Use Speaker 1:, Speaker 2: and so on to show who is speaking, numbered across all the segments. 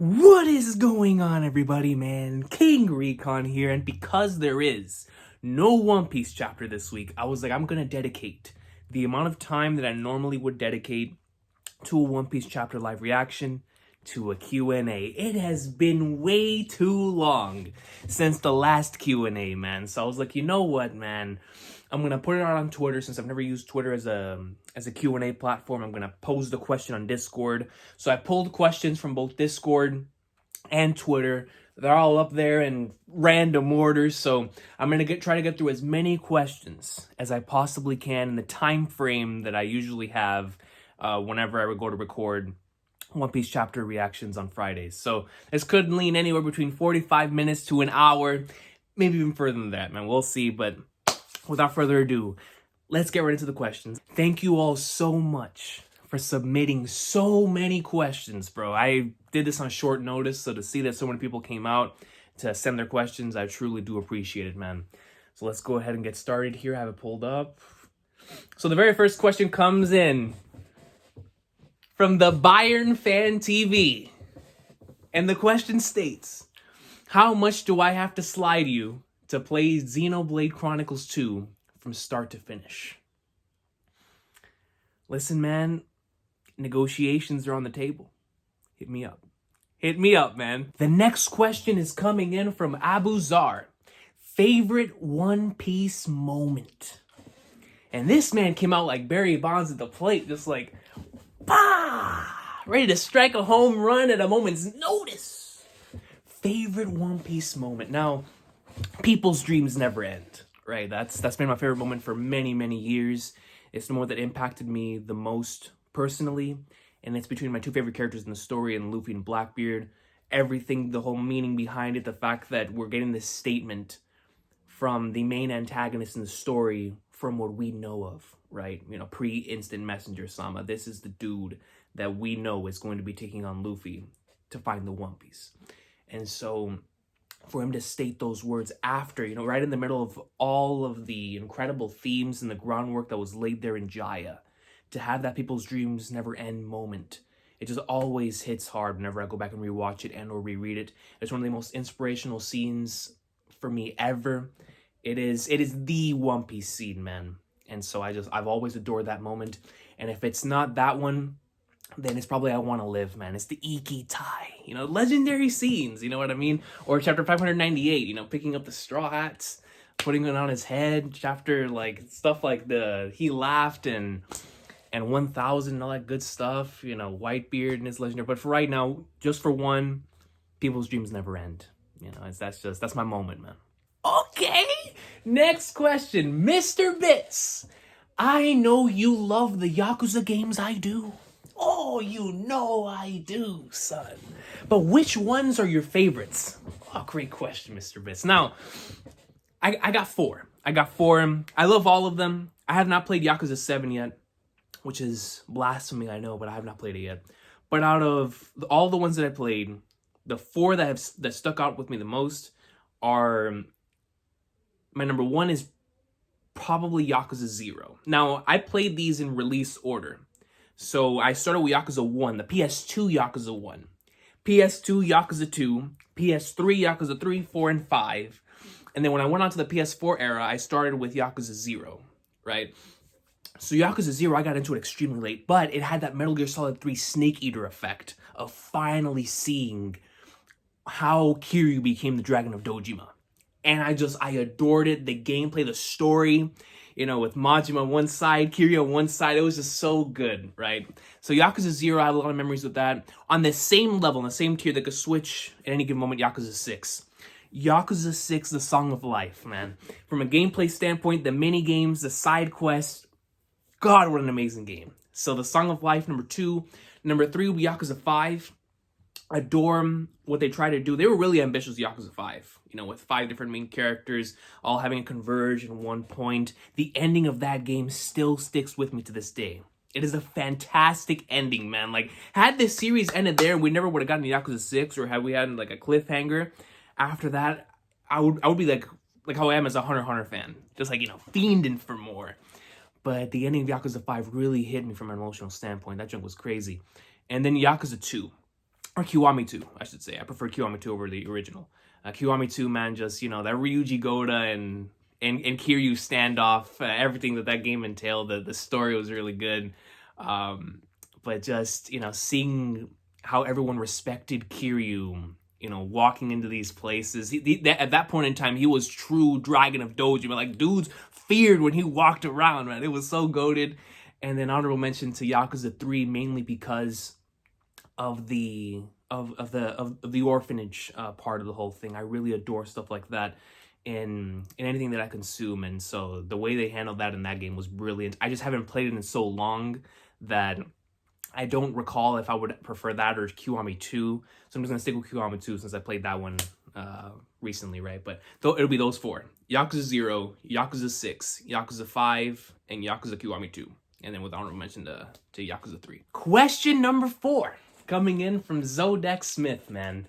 Speaker 1: What is going on, everybody, man? King Recon here, and because there is no One Piece chapter this week, I was like, I'm gonna dedicate the amount of time that I normally would dedicate to a One Piece chapter live reaction to a Q&A. It has been way too long since the last Q&A, man. So I was like, you know what, man? I'm gonna put it out on Twitter since I've never used Twitter as a Q&A platform. I'm gonna pose the question on Discord. So I pulled questions from both Discord and Twitter. They're all up there in random orders. So I'm gonna try to get through as many questions as I possibly can in the time frame that I usually have whenever I would go to record One Piece chapter reactions on Fridays. So this could lean anywhere between 45 minutes to an hour, maybe even further than that, man. We'll see. But without further ado, let's get right into the questions. Thank you all so much for submitting so many questions, bro. I did this on short notice, so to see that so many people came out to send their questions, I truly do appreciate it, man. So let's go ahead and get started here. I have it pulled up. So the very first question comes in from the Bayern Fan TV. And the question states, how much do I have to slide you to play Xenoblade Chronicles 2 from start to finish? Listen, man, negotiations are on the table. Hit me up. Hit me up, man. The next question is coming in from Abu Zar. Favorite One Piece moment? And this man came out like Barry Bonds at the plate, just like, bah! Ready to strike a home run at a moment's notice. Favorite One Piece moment. Now, people's dreams never end, right? That's been my favorite moment for many, many years. It's the moment that impacted me the most personally, and it's between my two favorite characters in the story, and Luffy and Blackbeard. Everything, the whole meaning behind it, the fact that we're getting this statement from the main antagonist in the story from what we know of, right? You know, pre-Instant Messenger Sama. This is the dude that we know is going to be taking on Luffy to find the One Piece. And so for him to state those words after, you know, right in the middle of all of the incredible themes and the groundwork that was laid there in Jaya, to have that people's dreams never end moment, it just always hits hard whenever I go back and rewatch it and or reread it. It's one of the most inspirational scenes for me ever. It is the One Piece scene, man. And so I've always adored that moment. And if it's not that one, then it's probably I Want to Live, man. It's the Iki Tai, you know, legendary scenes, you know what I mean? Or chapter 598, you know, picking up the straw hats, putting it on his head. Chapter, like, stuff like the He Laughed and 1000 and all that good stuff, you know, Whitebeard and his legendary. But for right now, just for one, people's dreams never end. You know, that's my moment, man. Okay, next question, Mr. Bits. I know you love the Yakuza games. I do. Oh, you know I do, son. But which ones are your favorites? Oh, great question, Mr. Bits. Now, I got four. I love all of them. I have not played Yakuza 7 yet, which is blasphemy, I know, but I have not played it yet. But out of all the ones that I played, the four that stuck out with me the most are, my number one is probably Yakuza 0. Now, I played these in release order. So I started with Yakuza 1, the PS2 Yakuza 1, PS2 Yakuza 2, PS3 Yakuza 3, 4, and 5. And then when I went on to the PS4 era, I started with Yakuza 0, right? So Yakuza 0, I got into it extremely late, but it had that Metal Gear Solid 3 Snake Eater effect of finally seeing how Kiryu became the Dragon of Dojima. And I adored it. The gameplay, the story, you know, with Majima on one side, Kiryu on one side, it was just so good, right? So Yakuza 0, I have a lot of memories with that. On the same level, in the same tier that could switch at any given moment, Yakuza 6. Yakuza 6, the Song of Life, man. From a gameplay standpoint, the mini games, the side quests, God, what an amazing game. So the Song of Life, number 2. Number 3 will be Yakuza 5. Adore what they try to do. They were really ambitious, Yakuza 5. You know, with 5 different main characters, all having a converge in one point. The ending of that game still sticks with me to this day. It is a fantastic ending, man. Like, had this series ended there, we never would have gotten Yakuza 6, or had we had, like, a cliffhanger. After that, I would be like how I am as a Hunter x Hunter fan. Just like, you know, fiending for more. But the ending of Yakuza 5 really hit me from an emotional standpoint. That junk was crazy. And then Yakuza 2. or Kiwami 2, I should say. I prefer Kiwami 2 over the original. Kiwami 2, man, just, that Ryuji Goda and Kiryu standoff, everything that game entailed, the story was really good. But just, seeing how everyone respected Kiryu, walking into these places. At that point in time, he was true Dragon of Doji. But like, dudes feared when he walked around, man. It was so goated. And then honorable mention to Yakuza 3, mainly because of the orphanage part of the whole thing. I really adore stuff like that in anything that I consume, and so the way they handled that in that game was brilliant. I just haven't played it in so long that I don't recall if I would prefer that or Kiwami 2. So I'm just gonna stick with Kiwami 2 since I played that one recently, right? But it'll be those four: Yakuza 0, Yakuza 6, Yakuza 5, and Yakuza Kiwami 2. And then with honorable mention to Yakuza 3. Question number 4, coming in from Zodek Smith, man.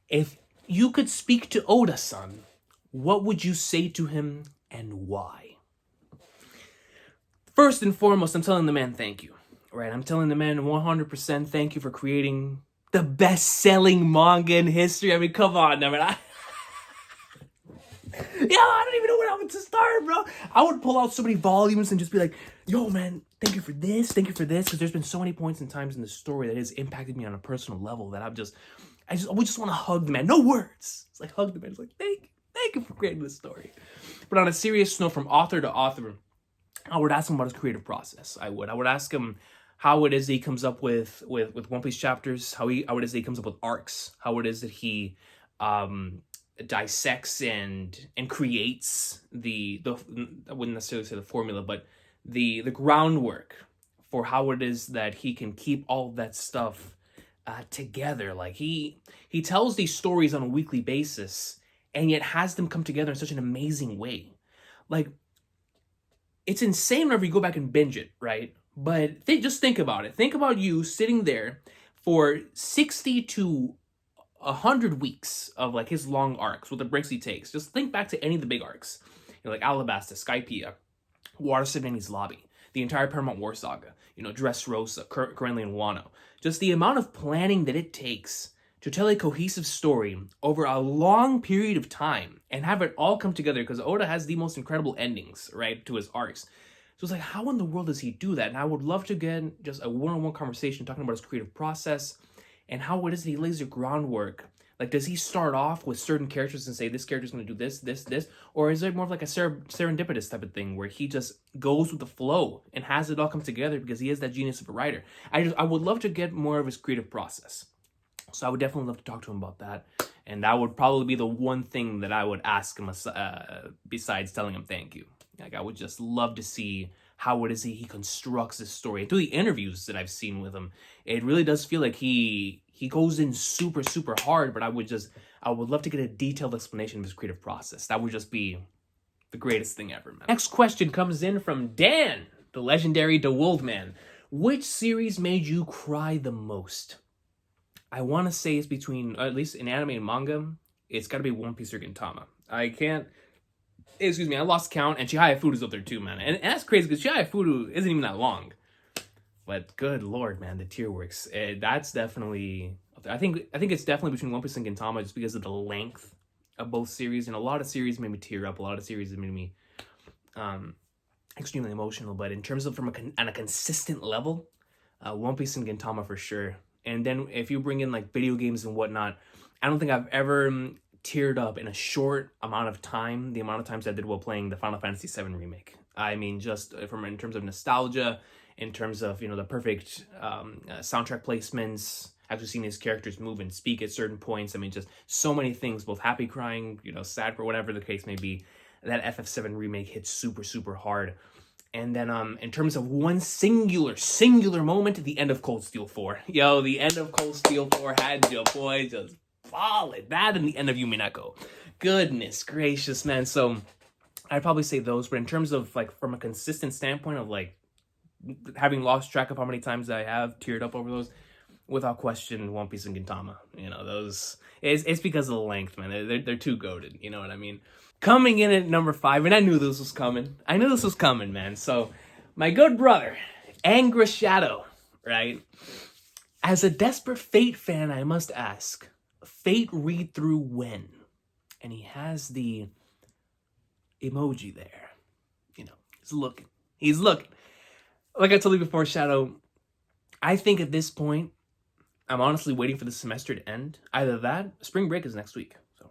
Speaker 1: If you could speak to Oda-san, what would you say to him and why? First and foremost, I'm telling the man thank you. Right? I'm telling the man 100% thank you for creating the best-selling manga in history. I mean, come on, I mean, I don't even know where I would start, bro. I would pull out so many volumes and just be like, yo, man, thank you for this, because there's been so many points and times in the story that has impacted me on a personal level that I would just want to hug the man. No words. It's like, hug the man. It's like, thank you for creating this story. But on a serious note, from author to author, I would ask him about his creative process. I would ask him how it is that he comes up with One Piece chapters, how it is that he comes up with arcs, how it is that he dissects and creates I wouldn't necessarily say the formula, but the groundwork for how it is that he can keep all of that stuff together. Like he tells these stories on a weekly basis and yet has them come together in such an amazing way. Like, it's insane whenever you go back and binge it, right? But just think about it. Think about you sitting there for 60 to 100 weeks of like his long arcs with the breaks he takes. Just think back to any of the big arcs, like Alabasta, Skypiea, Water 70's Lobby, the entire Paramount War saga, Dressrosa, currently in Wano. Just the amount of planning that it takes to tell a cohesive story over a long period of time and have it all come together, because Oda has the most incredible endings, right, to his arcs. So it's like, how in the world does he do that? And I would love to get just a one-on-one conversation talking about his creative process and how it is that he lays the groundwork. Like, does he start off with certain characters and say, this character's going to do this? Or is it more of like a serendipitous type of thing where he just goes with the flow and has it all come together because he is that genius of a writer? I would love to get more of his creative process. So I would definitely love to talk to him about that. And that would probably be the one thing that I would ask him besides telling him thank you. Like, I would just love to see how it is he constructs this story. And through the interviews that I've seen with him, it really does feel like he goes in super, super hard. But I would love to get a detailed explanation of his creative process. That would just be the greatest thing ever, man. Next question comes in from Dan, the legendary DeWold man. Which series made you cry the most? I want to say it's between, at least in anime and manga, it's got to be One Piece or Kentama. I lost count, and Chihaya Furu's up there too, man. And that's crazy, because Chihaya Furu isn't even that long. But good lord, man, the tier works. That's definitely, I think it's definitely between One Piece and Kentama, just because of the length of both series. And a lot of series made me tear up. A lot of series made me extremely emotional. But in terms of on a consistent level, One Piece and Gintama for sure. And then if you bring in like video games and whatnot, I don't think I've ever teared up in a short amount of time the amount of times I did while playing the Final Fantasy VII Remake. I mean, just in terms of nostalgia, in terms of, the perfect soundtrack placements, actually seeing these characters move and speak at certain points. I mean, just so many things, both happy, crying, sad, for whatever the case may be. That FF7 Remake hits super, super hard. And then in terms of one singular moment, the end of Cold Steel 4. Yo, the end of Cold Steel 4 had your boy just falling. That and the end of Yumineko. Goodness gracious, man. So I'd probably say those. But in terms of like from a consistent standpoint of like having lost track of how many times I have teared up over those, without question, One Piece and Gintama. Those it's because of the length, man. They're too goated. You know what I mean? Coming in at number 5, and I knew this was coming. Man. So, my good brother, Angra Shadow, right? As a desperate Fate fan, I must ask, Fate read through when? And he has the emoji there. You know, he's looking. He's looking. Like I told you before, Shadow, I think at this point, I'm honestly waiting for the semester to end. Either that, spring break is next week. So,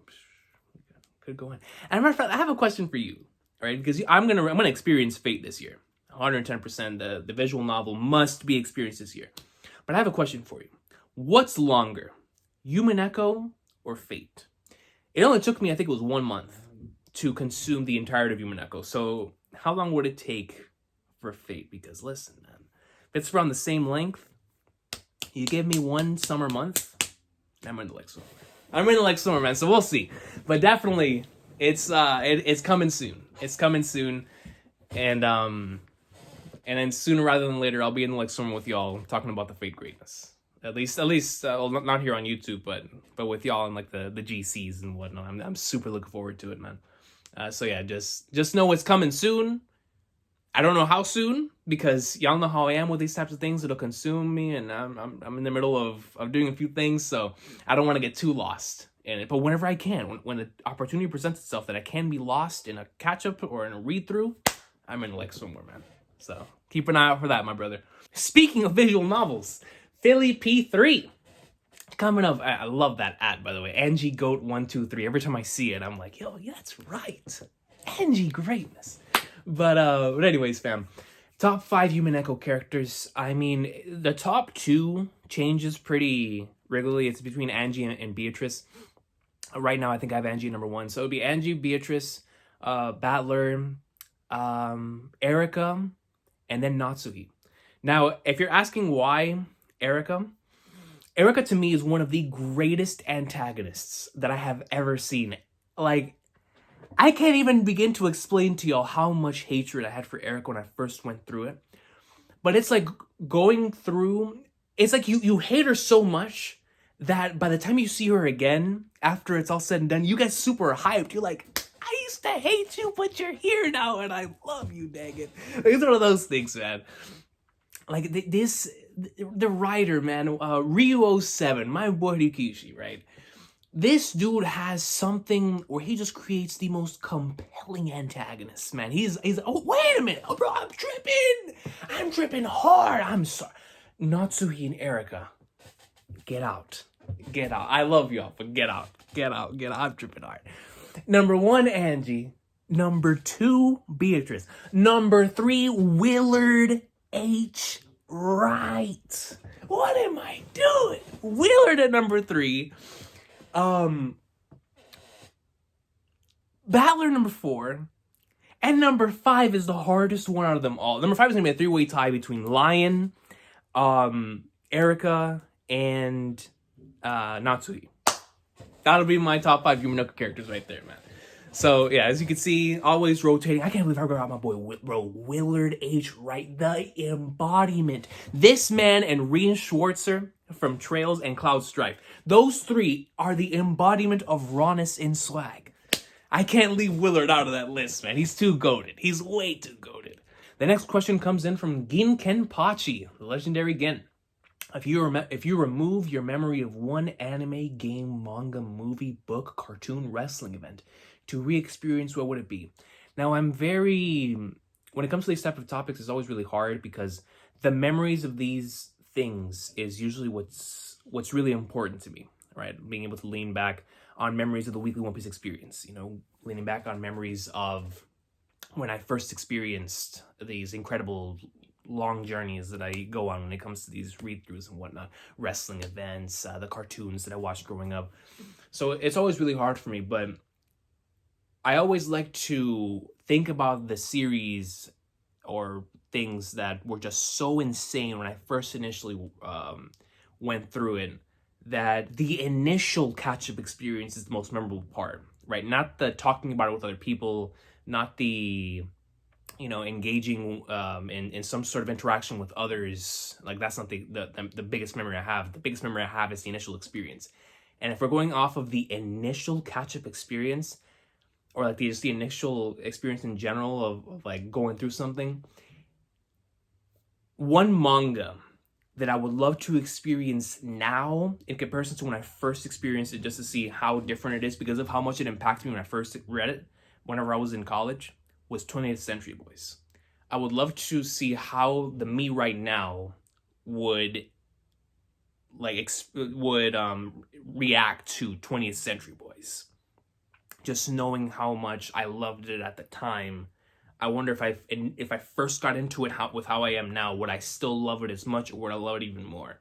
Speaker 1: could go in. And matter of fact, I have a question for you, right? Because I'm gonna experience Fate this year. 110%. The visual novel must be experienced this year. But I have a question for you. What's longer, Human Echo or Fate? It only took me, I think it was 1 month to consume the entirety of Human Echo. So how long would it take for Fate? Because listen, man, if it's around the same length, you give me 1 summer month, I'm into like summer. I'm into like summer, man. So we'll see. But definitely, it's coming soon. It's coming soon, and then sooner rather than later, I'll be in like summer with y'all talking about the Fate greatness. At least, well, not here on YouTube, but with y'all in like the GCs and whatnot. I'm super looking forward to it, man. So yeah, just know it's coming soon. I don't know how soon, because y'all know how I am with these types of things. It'll consume me, and I'm in the middle of doing a few things, so I don't want to get too lost in it. But whenever I can, when the opportunity presents itself that I can be lost in a catch up or in a read through, I'm in like somewhere, man. So keep an eye out for that, my brother. Speaking of visual novels, Philly P3 coming up. I love that ad, by the way. Angie Goat 123. Every time I see it, I'm like, yo, yeah, that's right. Angie greatness. But anyways, fam. Top 5 Human Echo characters. I mean, the top 2 changes pretty regularly. It's between Angie and Beatrice. Right now, I think I have Angie number 1. So it would be Angie, Beatrice, Battler, Erica, and then Natsuhi. Now, if you're asking why Erica to me is one of the greatest antagonists that I have ever seen. Like, I can't even begin to explain to y'all how much hatred I had for Erica when I first went through it. But it's like going through, it's like you hate her so much that by the time you see her again, after it's all said and done, you get super hyped. You're like, I used to hate you, but you're here now, and I love you, dang it. It's one of those things, man. Like, the writer, man, Ryu07, my boy Rikishi, right? This dude has something where he just creates the most compelling antagonists, man. He's oh, wait a minute. Oh, bro, I'm tripping hard. I'm sorry. Natsuhi and Erica, get out. I love y'all, but get out. I'm tripping hard. Number 1, Angie. Number 2, Beatrice. Number 3, Willard H. Wright. What am I doing? Willard at number 3. Battler number 4. And number 5 is the hardest one out of them all. Number 5 is going to be a 3-way tie between Lion, Erica, and Natsuhi. That'll be my top 5 Human Echo characters right there, man. So, yeah, as you can see, always rotating. I can't believe I forgot my boy, Willard H. Wright, the embodiment. This man and Rian Schwartzer from Trails and Cloud Strife. Those 3 are the embodiment of rawness in swag. I can't leave Willard out of that list, man. He's too goated. He's way too goated. The next question comes in from Gin Kenpachi, the legendary Gin. If you remove your memory of one anime, game, manga, movie, book, cartoon, wrestling event to re-experience, what would it be? Now, when it comes to these type of topics, it's always really hard because the memories of these things is usually what's really important to me, right? Being able to lean back on memories of the weekly One Piece experience, leaning back on memories of when I first experienced these incredible long journeys that I go on when it comes to these read-throughs and whatnot, wrestling events, the cartoons that I watched growing up. So it's always really hard for me, but I always like to think about the series or things that were just so insane when I first initially went through it, that the initial catch-up experience is the most memorable part, right? Not the talking about it with other people, not the engaging in some sort of interaction with others. Like, that's not the biggest memory I have. The biggest memory I have is the initial experience. And if we're going off of the initial catch-up experience, or like just the initial experience in general of like going through something, one manga that I would love to experience now in comparison to when I first experienced it, just to see how different it is because of how much it impacted me when I first read it, whenever I was in college, was 20th Century Boys. I would love to see how the me right now would react to 20th Century Boys. Just knowing how much I loved it at the time, I wonder if I first got into it with how I am now, would I still love it as much, or would I love it even more?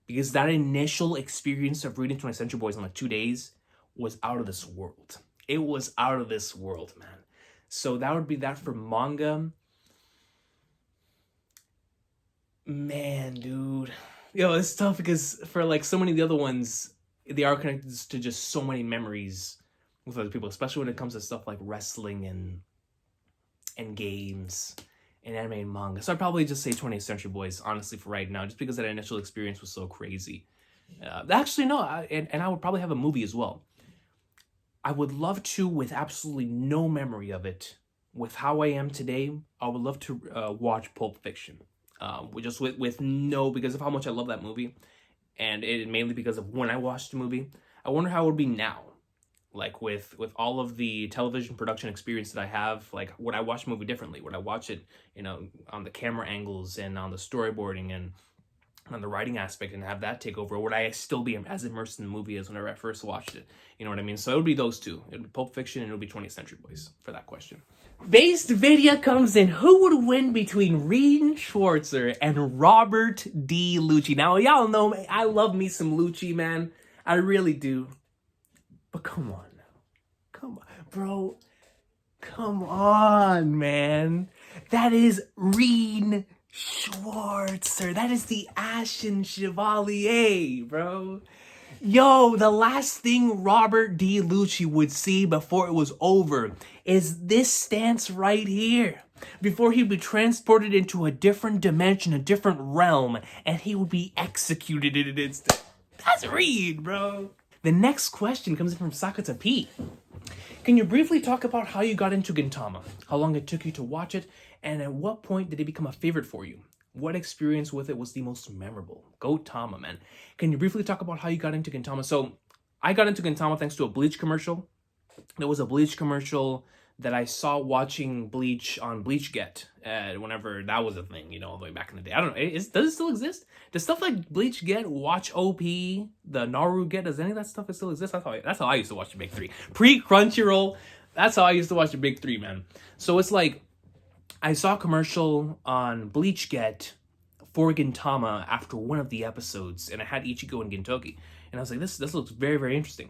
Speaker 1: Because that initial experience of reading 20th Century Boys in like 2 days was out of this world. It was out of this world, man. So that would be that for manga. Man, dude. Yo, it's tough because for like so many of the other ones, they are connected to just so many memories with other people, especially when it comes to stuff like wrestling and games and anime and manga. So I'd probably just say 20th Century Boys, honestly, for right now, just because that initial experience was so crazy. Actually, no, and I would probably have a movie as well. I would love to, with absolutely no memory of it, with how I am today, I would love to watch Pulp Fiction. Just with no, because of how much I love that movie, and it mainly because of when I watched the movie. I wonder how it would be now, like with all of the television production experience that I have. Like, would I watch the movie differently? Would I watch it, on the camera angles and on the storyboarding and on the writing aspect, and have that take over? Or would I still be as immersed in the movie as whenever I first watched it? You know what I mean? So it would be those two. It would be Pulp Fiction and it would be 20th Century Boys for that question. Based video comes in, who would win between Reed Schwarzer and Robert D. Lucci? Now, y'all know I love me some Lucci, man. I really do. But come on now. Come on, bro. Come on, man. That is Reed Schwarzer. That is the Ashen Chevalier, bro. Yo, the last thing Robert D. Lucci would see before it was over is this stance right here. Before he would be transported into a different dimension, a different realm, and he would be executed in an instant. That's Reed, bro. The next question comes in from Sakata P. Can you briefly talk about how you got into Gintama? How long it took you to watch it? And at what point did it become a favorite for you? What experience with it was the most memorable? Go Tama, man. Can you briefly talk about how you got into Gintama? So I got into Gintama thanks to a Bleach commercial. There was a Bleach commercial that I saw watching Bleach on BleachGet whenever that was a thing, all the way back in the day. I don't know. Does it still exist? Does stuff like BleachGet, Watch OP, the Naru Get, does any of that stuff still exist? That's how I used to watch the Big Three. Pre-Crunchyroll, that's how I used to watch the Big Three, man. So it's like, I saw a commercial on BleachGet for Gintama after one of the episodes, and I had Ichigo and Gintoki. And I was like, this looks very, very interesting.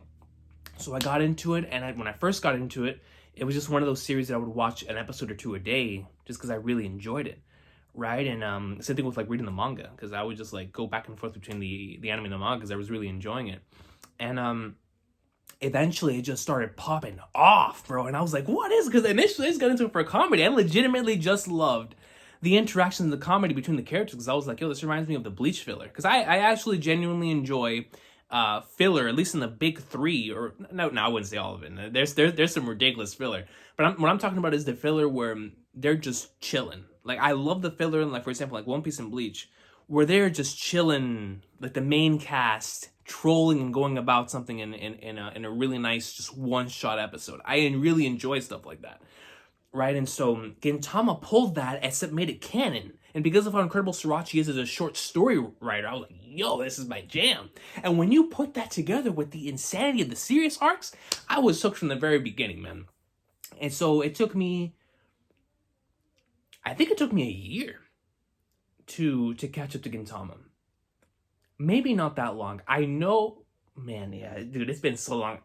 Speaker 1: So I got into it, and when I first got into it, it was just one of those series that I would watch an episode or two a day just because I really enjoyed it, right? And same thing with like reading the manga, because I would just like go back and forth between the anime and the manga because I was really enjoying it. And eventually it just started popping off, bro. And I was like, what is it? Because initially I just got into it for comedy. I legitimately just loved the interaction and the comedy between the characters, because I was like, yo, this reminds me of the Bleach filler. Because I actually genuinely enjoy filler, at least in the big three, or no, I wouldn't say all of it. There's some ridiculous filler. But what I'm talking about is the filler where they're just chilling. Like, I love the filler in, like, for example, like One Piece and Bleach, where they're just chilling, like the main cast trolling and going about something in a really nice just one-shot episode. I really enjoy stuff like that, right? And so Gintama pulled that and made it canon. And because of how incredible Srirachi is as a short story writer, I was like, yo, this is my jam. And when you put that together with the insanity of the serious arcs, I was hooked from the very beginning, man. And so I think it took me a year to catch up to Gintama. Maybe not that long. I know, man, yeah, dude, it's been so long.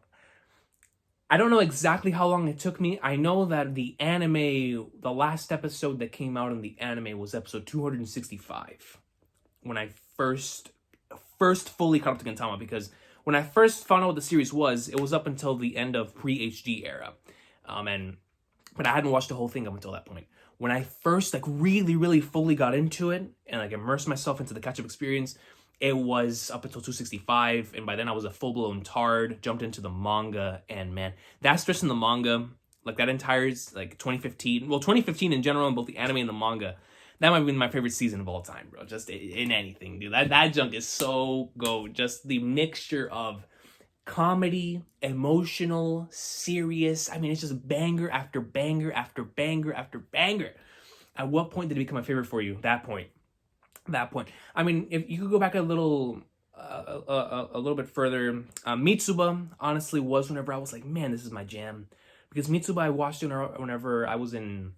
Speaker 1: I don't know exactly how long it took me. I know that the last episode that came out in the anime was episode 265. When I first fully caught up to Kentama, because when I first found out what the series was, it was up until the end of pre-HD era. But I hadn't watched the whole thing up until that point. When I first really, really fully got into it and immersed myself into the catch-up experience, it was up until 265, and by then I was a full-blown tard, jumped into the manga, and man, that stretch in the manga, that entire 2015, well, 2015 in general, in both the anime and the manga, That might be my favorite season of all time, bro. Just in anything, dude. That junk is so goat. Just the mixture of comedy, emotional, serious. I mean, it's just banger after banger after banger after banger. At what point did it become my favorite for you? That point. That point. I mean, if you could go back a little bit further, Mitsuba honestly was whenever I was like, man, this is my jam. Because Mitsuba, I watched it whenever I was in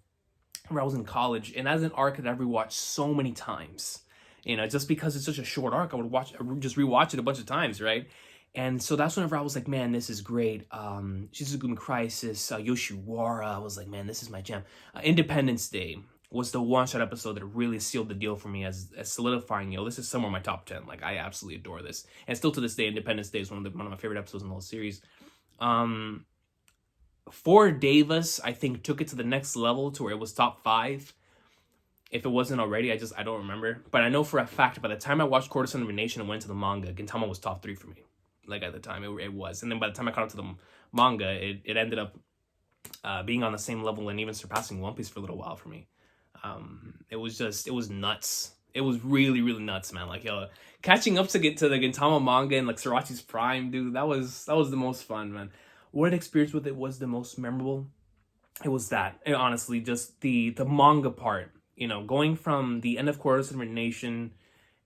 Speaker 1: college, and as an arc that I've rewatched so many times. You know, just because it's such a short arc, I would just rewatch it a bunch of times, right? And so that's whenever I was like, man, this is great. Shizugumi Crisis, Yoshiwara, I was like, man, this is my jam. Independence Day was the one-shot episode that really sealed the deal for me as solidifying, this is somewhere in my top 10. Like, I absolutely adore this. And still to this day, Independence Day is one of my favorite episodes in the whole series. For Davis, I think, took it to the next level to where it was top 5. If it wasn't already, I don't remember. But I know for a fact, by the time I watched Courtesan of a Nation and went to the manga, Gintama was top 3 for me. Like, at the time, it was. And then by the time I caught up to the manga, it ended up being on the same level and even surpassing One Piece for a little while for me. It was nuts. It was really, really nuts, man. Like, catching up to get to the Gintama manga and like Sorachi's Prime, dude, that was the most fun, man. What experience with it was the most memorable? It was that. And honestly, just the manga part, going from the end of Courtesan of a Nation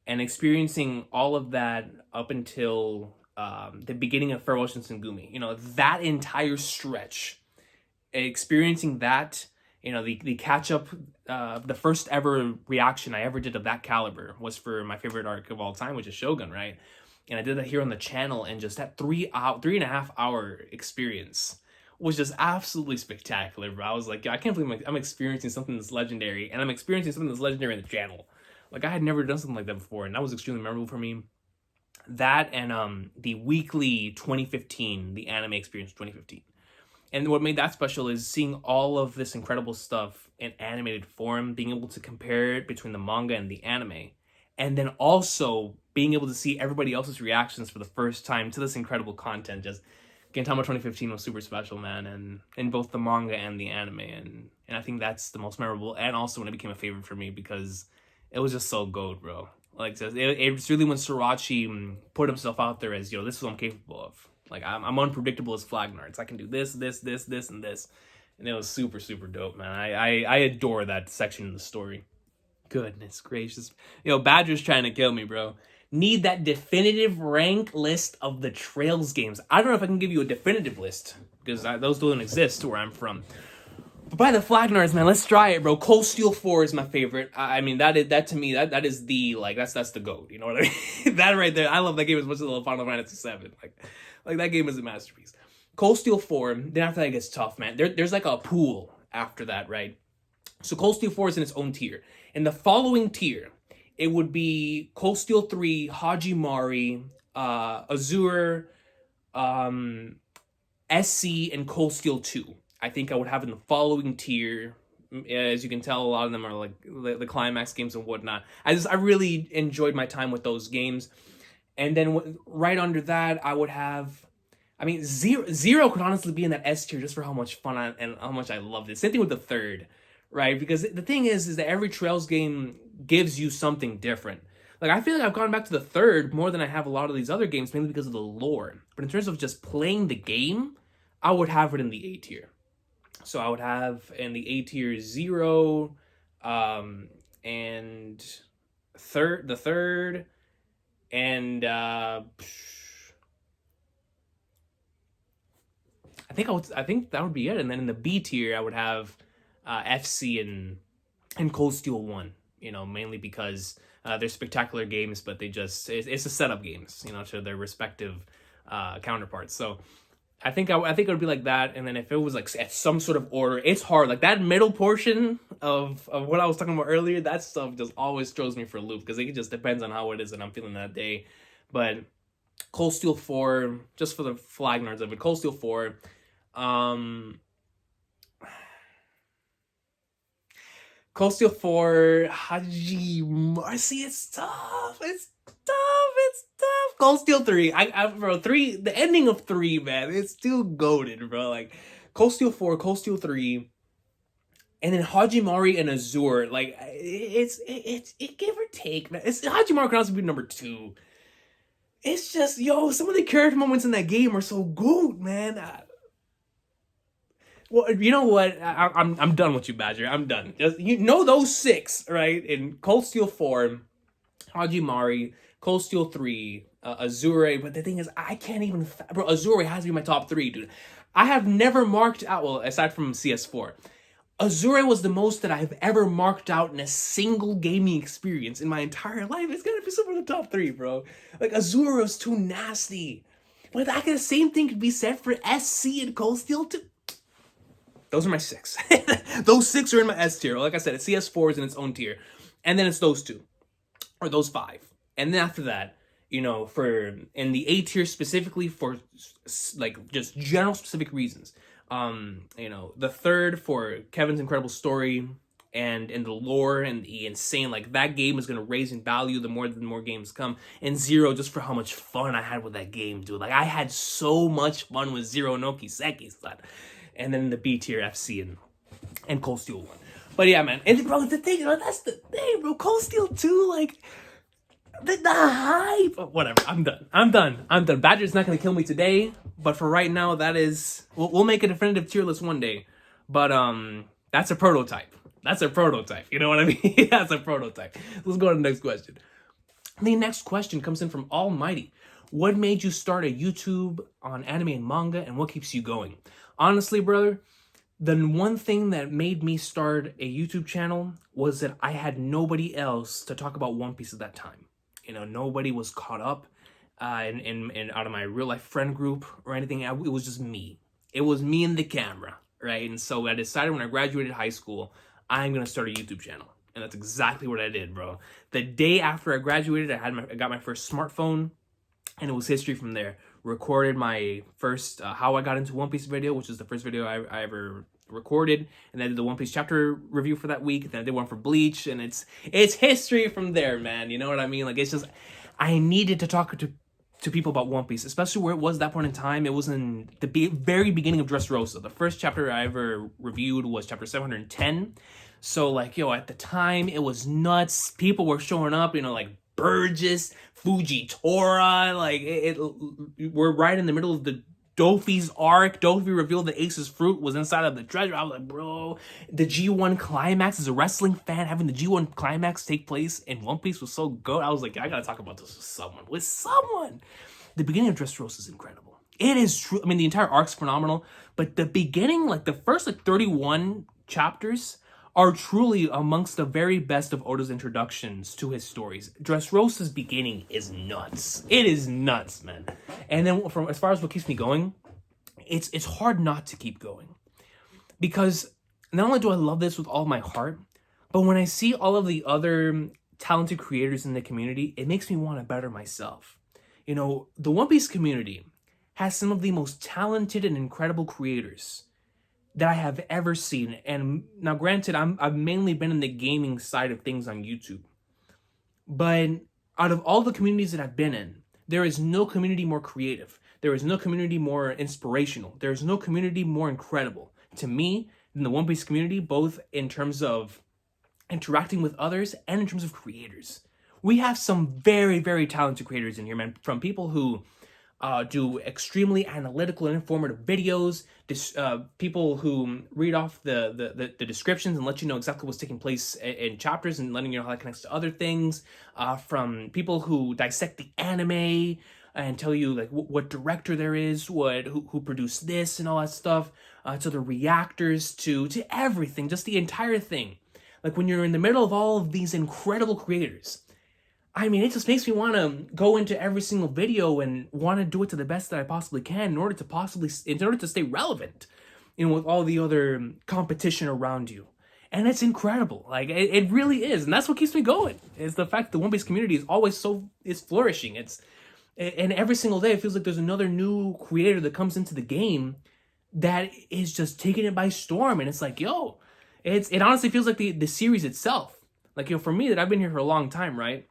Speaker 1: and experiencing all of that up until the beginning of Farewell Shinsengumi. That entire stretch, experiencing that, the catch up, the first ever reaction I ever did of that caliber was for my favorite arc of all time, which is Shogun, right? And I did that here on the channel, and just that 3.5 hour experience was just absolutely spectacular, bro. I was like, I can't believe I'm experiencing something that's legendary, and I'm experiencing something that's legendary in the channel. Like, I had never done something like that before, and that was extremely memorable for me. That and the weekly 2015, the anime experience 2015. And what made that special is seeing all of this incredible stuff in animated form, being able to compare it between the manga and the anime, and then also being able to see everybody else's reactions for the first time to this incredible content. Just Gintama 2015 was super special, man, and in both the manga and the anime, and I think that's the most memorable, and also when it became a favorite for me because it was just so gold, bro. Like, it's really when Sorachi put himself out there as, this is what I'm capable of. Like, I'm unpredictable as Flagnards. I can do this, this, this, this, and this. And it was super, super dope, man. I adore that section of the story. Goodness gracious. Badger's trying to kill me, bro. Need that definitive rank list of the Trails games. I don't know if I can give you a definitive list, because those don't exist where I'm from. But by the Flagnards, man, let's try it, bro. Cold Steel 4 is my favorite. I mean, that to me, that is the, like, that's the GOAT. You know what I mean? That right there. I love that game as much as I love Final Fantasy 7. Like that game is a masterpiece. Cold Steel 4, then after that it gets tough, man. There's like a pool after that, right? So Cold Steel 4 is in its own tier. In the following tier, it would be Cold Steel 3, Hajimari, Azure, SC, and Cold Steel 2. I think I would have in the following tier. As you can tell, a lot of them are like the climax games and whatnot. I really enjoyed my time with those games. And then right under that, I would have, I mean, Zero could honestly be in that S tier just for how much fun and how much I loved it. Same thing with the third, right? Because the thing is that every Trails game gives you something different. Like, I feel like I've gone back to the third more than I have a lot of these other games, mainly because of the lore. But in terms of just playing the game, I would have it in the A tier. So I would have in the A tier Zero, and the third, and I think that would be it. And then in the B tier, I would have FC and Cold Steel 1. Mainly because they're spectacular games, but it's a setup games, to their respective counterparts. So I think it would be like that. And then if it was like at some sort of order, it's hard. Like that middle portion of what I was talking about earlier, that stuff just always throws me for a loop because it just depends on how it is and I'm feeling that day. But Cold Steel 4, just for the Flagnards of it, Cold Steel 4. Cold Steel 4, Hajimari. See, it's tough. It's tough. Cold Steel 3. Bro, 3, the ending of 3, man, it's still goated, bro. Like, Cold Steel 4, Cold Steel 3, And then Hajimari and Azure, like it's give or take, man. It's Hajimari can also be number 2. It's just, yo, some of the character moments in that game are so good, man. Well, you know what? I'm done with you, Badger. I'm done. Just, you know those 6, right? In Cold Steel 4, Hajimari, Cold Steel 3, Azure. But the thing is, I can't even... Bro, Azure has to be my top 3, dude. I have never marked out... Well, aside from CS4. Azure was the most that I've ever marked out in a single gaming experience in my entire life. It's gotta be somewhere in the top 3, bro. Like, Azure was too nasty. But the same thing could be said for SC and Cold Steel 2. Those are my 6. Those 6 are in my S tier. Like I said, CS4 is in its own tier. And then it's those 2. Or those 5. And then after that, you know, for in the A tier specifically for like just general specific reasons. You know, the 3rd for Kevin's incredible story and the lore and the insane, like, that game is gonna raise in value the more games come. And 0, just for how much fun I had with that game, dude. Like, I had so much fun with 0 no Kiseki, son. And then the B tier FC and Cold Steel 1. But yeah, man. And bro, the thing, that's the thing, bro. Cold Steel 2, like, the hype. Whatever. I'm done. Badger's not gonna kill me today. But for right now, that is... We'll make a definitive tier list one day. But that's a prototype. That's a prototype. You know what I mean? That's a prototype. Let's go to the next question. The next question comes in from Almighty. What made you start a YouTube on anime and manga, and what keeps you going? Honestly, brother, the one thing that made me start a YouTube channel was that I had nobody else to talk about One Piece at that time. You know, nobody was caught up in out of my real life friend group or anything. It was just me. It was me and the camera, right? And so I decided when I graduated high school, I'm gonna start a YouTube channel, and that's exactly what I did, bro. The day after I graduated, I got my first smartphone, and it was history from there. Recorded my first how I got into One Piece video, which is the first video I ever recorded, and then I did the One Piece chapter review for that week. Then I did one for Bleach, and it's history from there, man. You know what I mean? Like, it's just, I needed to talk to people about One Piece, especially where it was at that point in time. It was in the very beginning of Dressrosa. The first chapter I ever reviewed was chapter 710. So, like, yo, at the time, it was nuts. People were showing up, you know, like Burgess, Fujitora, like, we're right in the middle of the Dofi's arc. Dofi revealed that Ace's fruit was inside of the treasure. I was like, bro, the G1 climax, as a wrestling fan, having the G1 climax take place in One Piece was so good. I was like, I gotta talk about this with someone. The beginning of Dressrosa is incredible. It is true. I mean, the entire arc's phenomenal, but the beginning, like the first 31 chapters, are truly amongst the very best of Oda's introductions to his stories. Dressrosa's beginning is nuts. It is nuts, man. And then from as far as what keeps me going, it's hard not to keep going. Because not only do I love this with all my heart, but when I see all of the other talented creators in the community, it makes me want to better myself. You know, the One Piece community has some of the most talented and incredible creators that I have ever seen. And now, granted, I've mainly been in the gaming side of things on YouTube. But out of all the communities that I've been in, there is no community more creative. There is no community more inspirational. There is no community more incredible to me than the One Piece community, both in terms of interacting with others and in terms of creators. We have some very, very talented creators in here, man. From people who do extremely analytical and informative videos, people who read off the descriptions and let you know exactly what's taking place in chapters and letting you know how that connects to other things, from people who dissect the anime and tell you like what director there is, who produced this and all that stuff, to the reactors, to everything, just the entire thing. Like, when you're in the middle of all of these incredible creators, I mean, it just makes me want to go into every single video and want to do it to the best that I possibly can in order to stay relevant, you know, with all the other competition around you. And it's incredible. Like, it really is. And that's what keeps me going, is the fact that the One Piece community is always is flourishing. And every single day it feels like there's another new creator that comes into the game that is just taking it by storm. And it's like, yo, it honestly feels like the series itself. Like, you know, for me, that I've been here for a long time, right?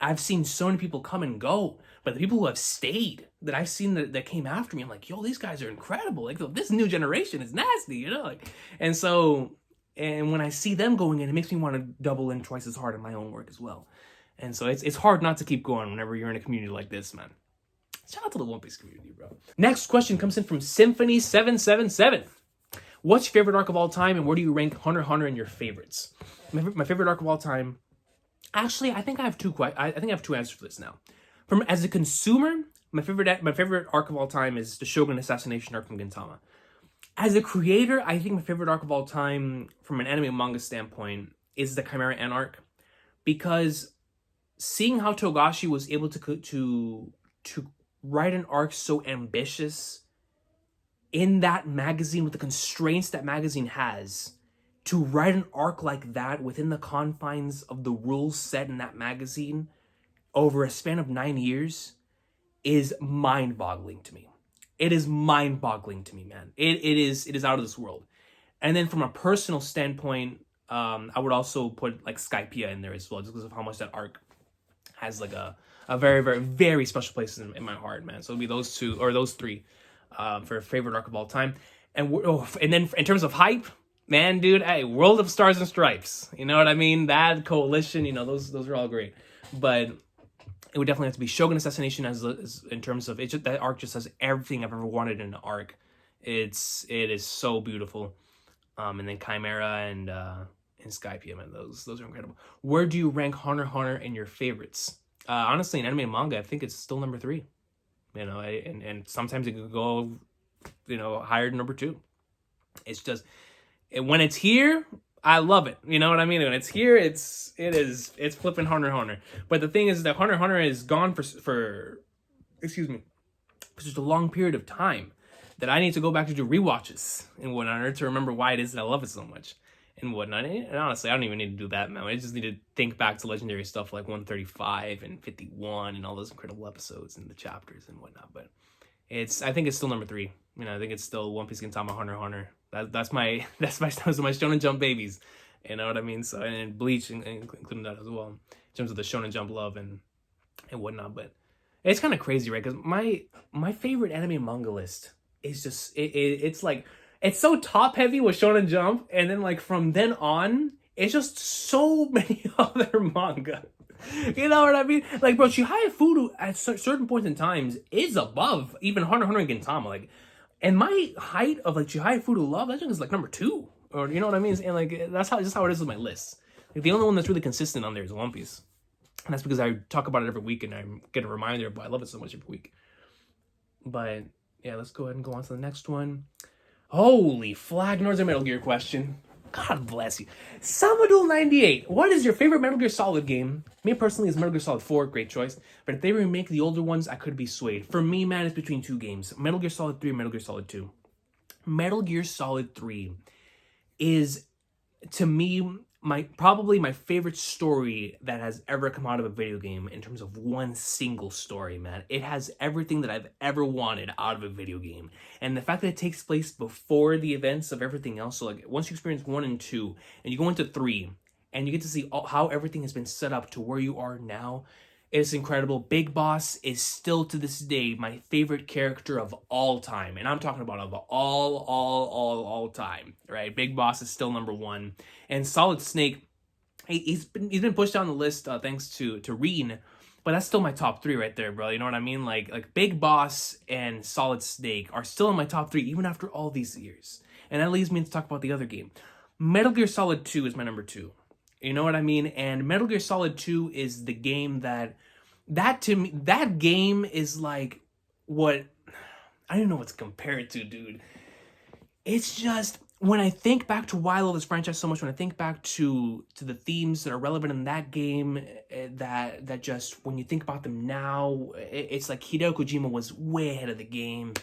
Speaker 1: I've seen so many people come and go, but the people who have stayed that I've seen that came after me, I'm like, yo, these guys are incredible. Like, this new generation is nasty, you know? Like, and so And when I see them going in, it makes me want to double in twice as hard in my own work as well. And so it's hard not to keep going whenever you're in a community like this, man. Shout out to the One Piece community, bro. Next question comes in from Symphony777. What's your favorite arc of all time, and where do you rank Hunter x Hunter in your favorites? My favorite arc of all time. Actually, I think I have two. I think I have two answers for this now. As a consumer, my favorite arc of all time is the Shogun assassination arc from Gintama. As a creator, I think my favorite arc of all time, from an anime and manga standpoint, is the Chimera Ant arc, because seeing how Togashi was able to write an arc so ambitious in that magazine, with the constraints that magazine has, to write an arc like that within the confines of the rules set in that magazine over a span of 9 years is mind-boggling to me. It is mind-boggling to me, man. It is out of this world. And then from a personal standpoint, I would also put like Skypiea in there as well, just because of how much that arc has like a very, very, very special place in my heart, man. So it'll be those two, or those three, for a favorite arc of all time. And then in terms of hype, man, dude, hey, World of Stars and Stripes. You know what I mean? That Coalition, those are all great. But it would definitely have to be Shogun Assassination as in terms of that arc just has everything I've ever wanted in an arc. It is so beautiful. And then Chimera and Skypiea, man, those are incredible. Where do you rank Hunter x Hunter in your favorites? Honestly, in anime and manga, I think it's still number 3. And sometimes it could go, higher than number 2. It's just when it's here, I love it. You know what I mean? When it's here, it's flipping Hunter x Hunter. But the thing is that Hunter x Hunter is gone for just a long period of time that I need to go back to do rewatches and whatnot to remember why it is that I love it so much and whatnot. And honestly, I don't even need to do that now. I just need to think back to legendary stuff like 135 and 51 and all those incredible episodes and the chapters and whatnot. But I think it's still number 3. I think it's still One Piece, Kentama, Hunter x Hunter. That's my Shonen Jump babies. You know what I mean? So, and Bleach, including that as well, in terms of the Shonen Jump love and whatnot. But it's kind of crazy, right? Because my favorite anime and manga list is just it's like, it's so top heavy with Shonen Jump, and then like from then on, it's just so many other manga. You know what I mean? Like, bro, Chihaya Furu at certain points in times is above even Hunter x Hunter and Gintama. Like, and my height of like Chihaya Furu love, that is like number 2, or you know what I mean? And like that's just how it is with my list. Like, the only one that's really consistent on there is One Piece, and that's because I talk about it every week and I get a reminder. But I love it so much every week. But yeah, let's go ahead and go on to the next one. Holy flag! Another Metal Gear question. God bless you. Samadul98, what is your favorite Metal Gear Solid game? Me personally is Metal Gear Solid 4, great choice. But if they remake the older ones, I could be swayed. For me, man, it's between 2 games. Metal Gear Solid 3 and Metal Gear Solid 2. Metal Gear Solid 3 is, to me, probably my favorite story that has ever come out of a video game in terms of one single story, man. It has everything that I've ever wanted out of a video game. And the fact that it takes place before the events of everything else, so like once you experience 1 and 2, and you go into 3, and you get to see how everything has been set up to where you are now, it's incredible. Big Boss is still to this day my favorite character of all time. And I'm talking about of all time, right? Big Boss is still number 1. And Solid Snake, he's been pushed down the list thanks to Recon, but that's still my top 3 right there, bro. You know what I mean? Like Big Boss and Solid Snake are still in my top 3 even after all these years. And that leads me to talk about the other game. Metal Gear Solid 2 is my number 2. You know what I mean? And Metal Gear Solid 2 is the game that to me, that game is like what, I don't even know what to compare it to, dude. It's just, when I think back to why I love this franchise so much, when I think back to the themes that are relevant in that game, that just, when you think about them now, it's like Hideo Kojima was way ahead of the game.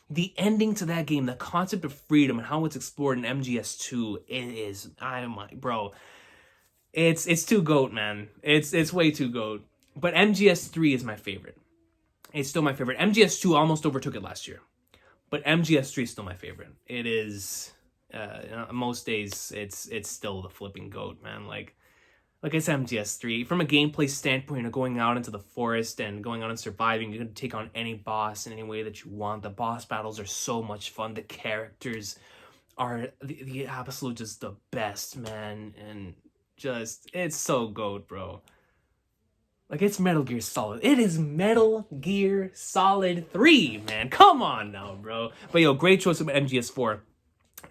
Speaker 1: The ending to that game, the concept of freedom and how it's explored in MGS2, bro, it's too GOAT, man. It's way too GOAT. But MGS3 is my favorite. It's still my favorite. MGS2 almost overtook it last year. But MGS3 is still my favorite. It is, most days, it's still the flipping GOAT, man. Like it's MGS3. From a gameplay standpoint, going out into the forest and going out and surviving, you can take on any boss in any way that you want. The boss battles are so much fun. The characters are the absolute just the best, man. And just, it's so goat, bro. Like, it's Metal Gear Solid. It is Metal Gear Solid 3, man. Come on now, bro. But yo, great choice with MGS4.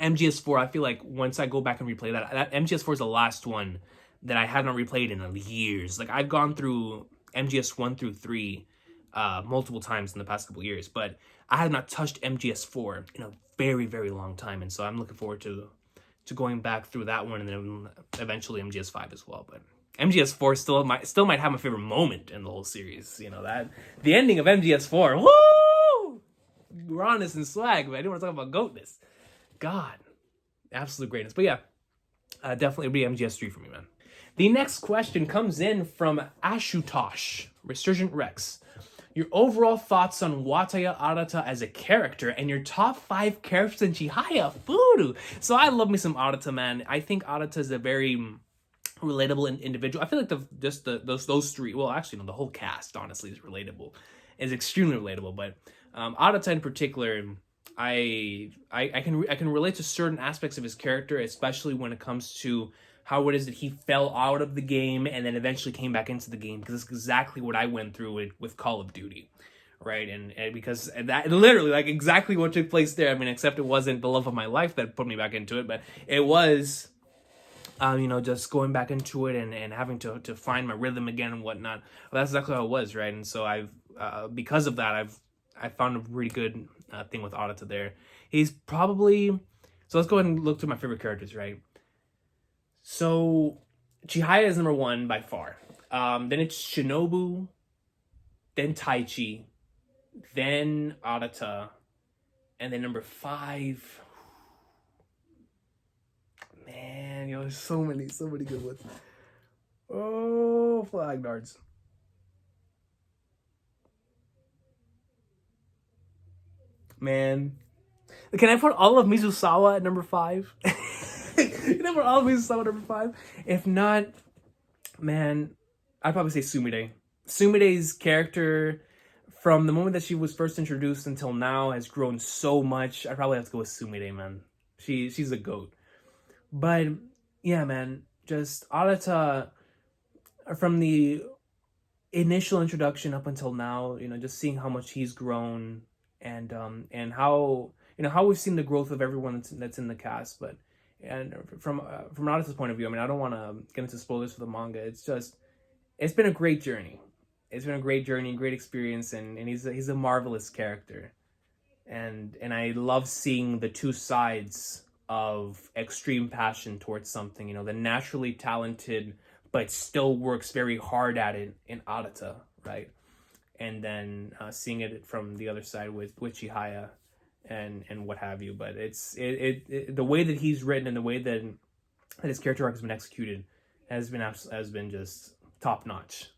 Speaker 1: MGS4, I feel like once I go back and replay that MGS4 is the last one that I have not replayed in years. Like, I've gone through MGS 1 through 3 multiple times in the past couple years, but I have not touched MGS4 in a very, very long time. And so I'm looking forward to going back through that one and then eventually MGS5 as well. But MGS4 still might have my favorite moment in the whole series. You know, that the ending of MGS4. Woo! Rawness and swag, man. I didn't want to talk about goatness. God, absolute greatness. But yeah, definitely it'll be MGS3 for me, man. The next question comes in from Ashutosh, Resurgent Rex. Your overall thoughts on Wataya Arata as a character and your top 5 characters in Chihaya Furu. So I love me some Arata, man. I think Arata is a very relatable individual. I feel like those three, well, actually, no, the whole cast, honestly, is relatable. Is extremely relatable. But Arata in particular, I can relate to certain aspects of his character, especially when it comes to how it is that he fell out of the game and then eventually came back into the game, because it's exactly what I went through with Call of Duty, right? And because that literally, like, exactly what took place there. I mean, except it wasn't the love of my life that put me back into it, but it was, just going back into it and having to find my rhythm again and whatnot. Well, that's exactly how it was, right? And so I've because of that, I found a really good thing with Arata there. He's probably, so let's go ahead and look through my favorite characters, right? So Chihaya is number 1 by far. Then it's Shinobu, then Taichi, then Arata, and then number 5. Man, there's so many good ones. Oh, flag darts. Man, can I put all of Mizusawa at number 5? Can I put all of Mizusawa at number 5? If not, man, I'd probably say Sumire. Sumire's character, from the moment that she was first introduced until now, has grown so much. I'd probably have to go with Sumire, man. She's a goat. But yeah, man, just Arata, from the initial introduction up until now, just seeing how much he's grown and how how we've seen the growth of everyone that's in the cast. But and from Arata's point of view, I mean, I don't want to get into spoilers for the manga. It's been a great journey. It's been a great journey, great experience, and he's a marvelous character. And I love seeing the two sides of extreme passion towards something, the naturally talented but still works very hard at it in Arata, right? And then seeing it from the other side with Chihaya and what have you. But it's the way that he's written and the way that his character arc has been executed has been just top notch,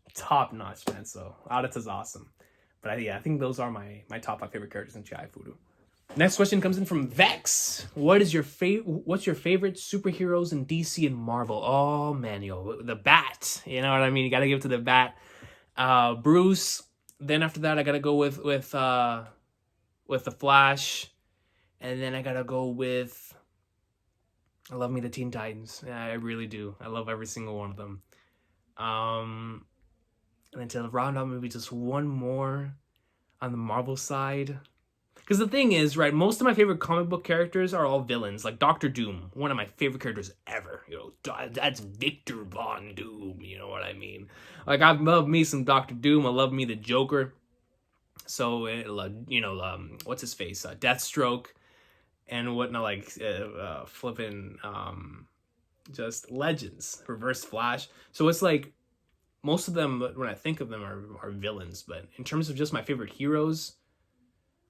Speaker 1: man. So Arata's awesome. But I think those are my top 5 favorite characters in Chihaya Furu. Next question comes in from Vex. What's your favorite superheroes in DC and Marvel? Oh man, the Bat. You know what I mean? You gotta give it to the Bat. Bruce. Then after that, I gotta go with the Flash, and then I gotta go with. I love me the Teen Titans. Yeah, I really do. I love every single one of them. And then to round out maybe just one more on the Marvel side. Because the thing is, right, most of my favorite comic book characters are all villains. Like Doctor Doom, one of my favorite characters ever. That's Victor Von Doom, you know what I mean? Like, I love me some Doctor Doom. I love me the Joker. So, what's his face? Deathstroke and whatnot, like, flipping, just legends. Reverse Flash. So it's like, most of them, when I think of them, are villains. But in terms of just my favorite heroes,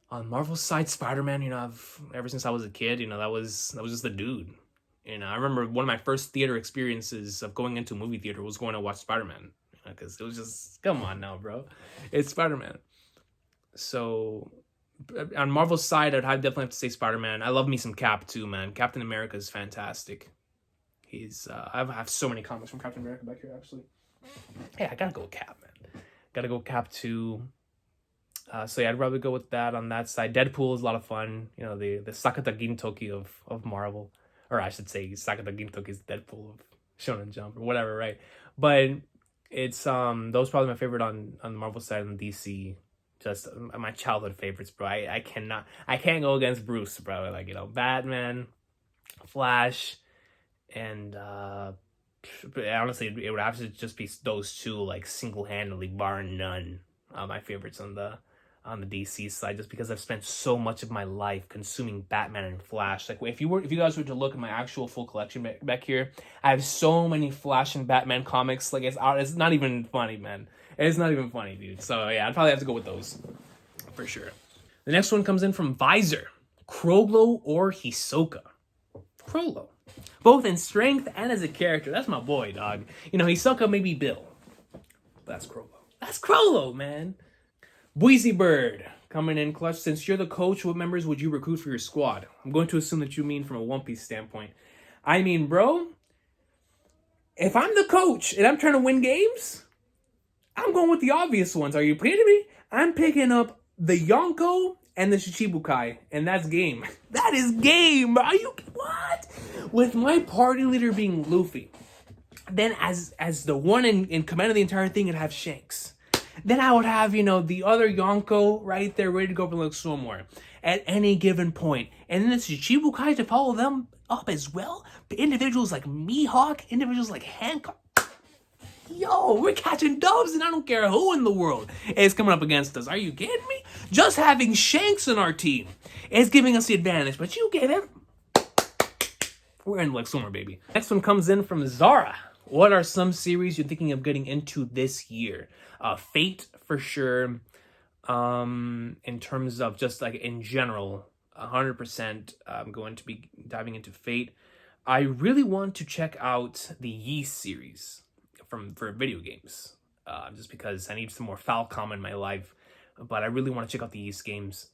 Speaker 1: on Marvel's side, Spider-Man, ever since I was a kid, that was just the dude. I remember one of my first theater experiences of going into a movie theater was going to watch Spider-Man. Because it was just, come on now, bro. It's Spider-Man. So, on Marvel's side, I'd definitely have to say Spider-Man. I love me some Cap, too, man. Captain America is fantastic. I have so many comics from Captain America back here, actually. Hey, I gotta go with Cap, man. Gotta go Cap, too. So yeah, I'd rather go with that on that side. Deadpool is a lot of fun. You know, the Sakata Gintoki of Marvel, or I should say Sakata Gintoki is Deadpool of Shonen Jump or whatever, right? But it's those probably my favorite on the Marvel side and DC. Just my childhood favorites, bro. I can't go against Bruce, bro. Like, you know, Batman, Flash, and honestly, it would have to just be those two, like single handedly, bar none, my favorites on the DC side, just because I've spent so much of my life consuming Batman and Flash. Like, if you guys were to look at my actual full collection back here, I have so many Flash and Batman comics. Like, it's not even funny, man. It's not even funny, dude. So yeah, I'd probably have to go with those for sure. The next one comes in from Visor: Krollo or Hisoka? Krollo. Both in strength and as a character. That's my boy, dog. You know, Hisoka may be Bill. But that's Krollo. That's Krollo, man. Boise Bird coming in clutch. Since you're the coach, what members would you recruit for your squad? I'm going to assume that you mean from a One Piece standpoint. I mean, bro, if I'm the coach and I'm trying to win games, I'm going with the obvious ones. Are you kidding me? I'm picking up the Yonko and the Shichibukai, and that's game. That is game. Are you what? With my party leader being Luffy, then as the one in command of the entire thing, I'd have Shanks. Then I would have, you know, the other Yonko right there ready to go for like somewhere at any given point. And then the Shichibukai to follow them up as well. But individuals like Mihawk, individuals like Hancock. Yo, we're catching dubs and I don't care who in the world is coming up against us. Are you kidding me? Just having Shanks in our team is giving us the advantage. But you get it. We're in like summer, baby. Next one comes in from Zara. What are some series you're thinking of getting into this year? Fate, for sure. In terms of just like in general, 100%, I'm going to be diving into Fate. I really want to check out the Yeast series for video games, just because I need some more Falcom in my life. But I really want to check out the Yeast games.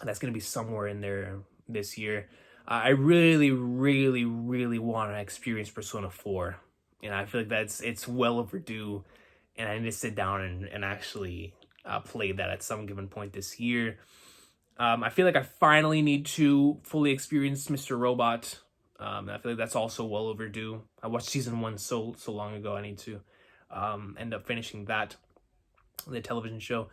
Speaker 1: That's going to be somewhere in there this year. I really, really, really want to experience Persona 4. And I feel like it's well overdue. And I need to sit down and actually play that at some given point this year. I feel like I finally need to fully experience Mr. Robot. I feel like that's also well overdue. I watched season 1 so long ago. I need to end up finishing that, the television show.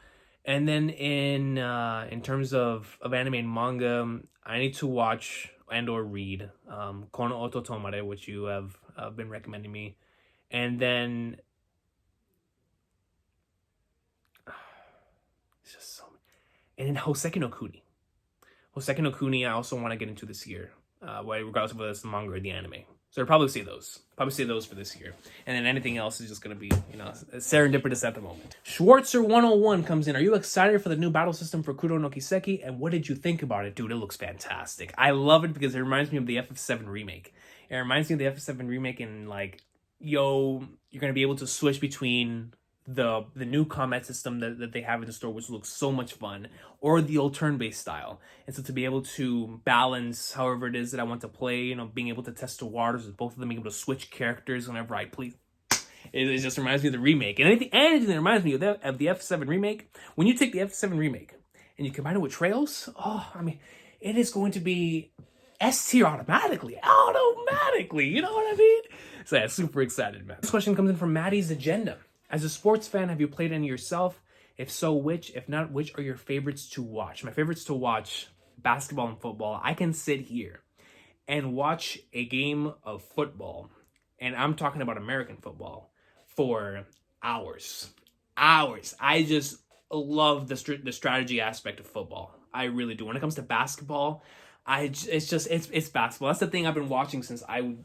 Speaker 1: And then in terms of anime and manga, I need to watch and or read Kono Oto Tomare, which you have been recommending me. And then it's just so. And then Hoseki no Kuni. Hoseki no Kuni, I also want to get into this year, regardless of whether it's the manga or the anime. So I'll probably say those. Probably say those for this year. And then anything else is just going to be, you know, serendipitous at the moment. Schwarzer101 comes in. Are you excited for the new battle system for Kuro no Kiseki? And what did you think about it? Dude, it looks fantastic. I love it because it reminds me of the FF7 remake. It reminds me of the FF7 remake and like, yo, you're going to be able to switch between the new combat system that they have in the store, which looks so much fun, or the old turn-based style. And so to be able to balance however it is that I want to play, you know, being able to test the waters with both of them, being able to switch characters whenever I please. It just reminds me of the remake. And anything that reminds me of the F7 remake, when you take the F7 remake and you combine it with Trails, oh, I mean, it is going to be S tier automatically. You know what I mean? So yeah, super excited, man. This question comes in from Maddie's Agenda. As a sports fan, have you played any yourself? If so, which? If not, which are your favorites to watch? My favorites to watch, basketball and football. I can sit here and watch a game of football, and I'm talking about American football, for hours. I just love the strategy aspect of football. I really do. When it comes to basketball, it's basketball. That's the thing I've been watching since I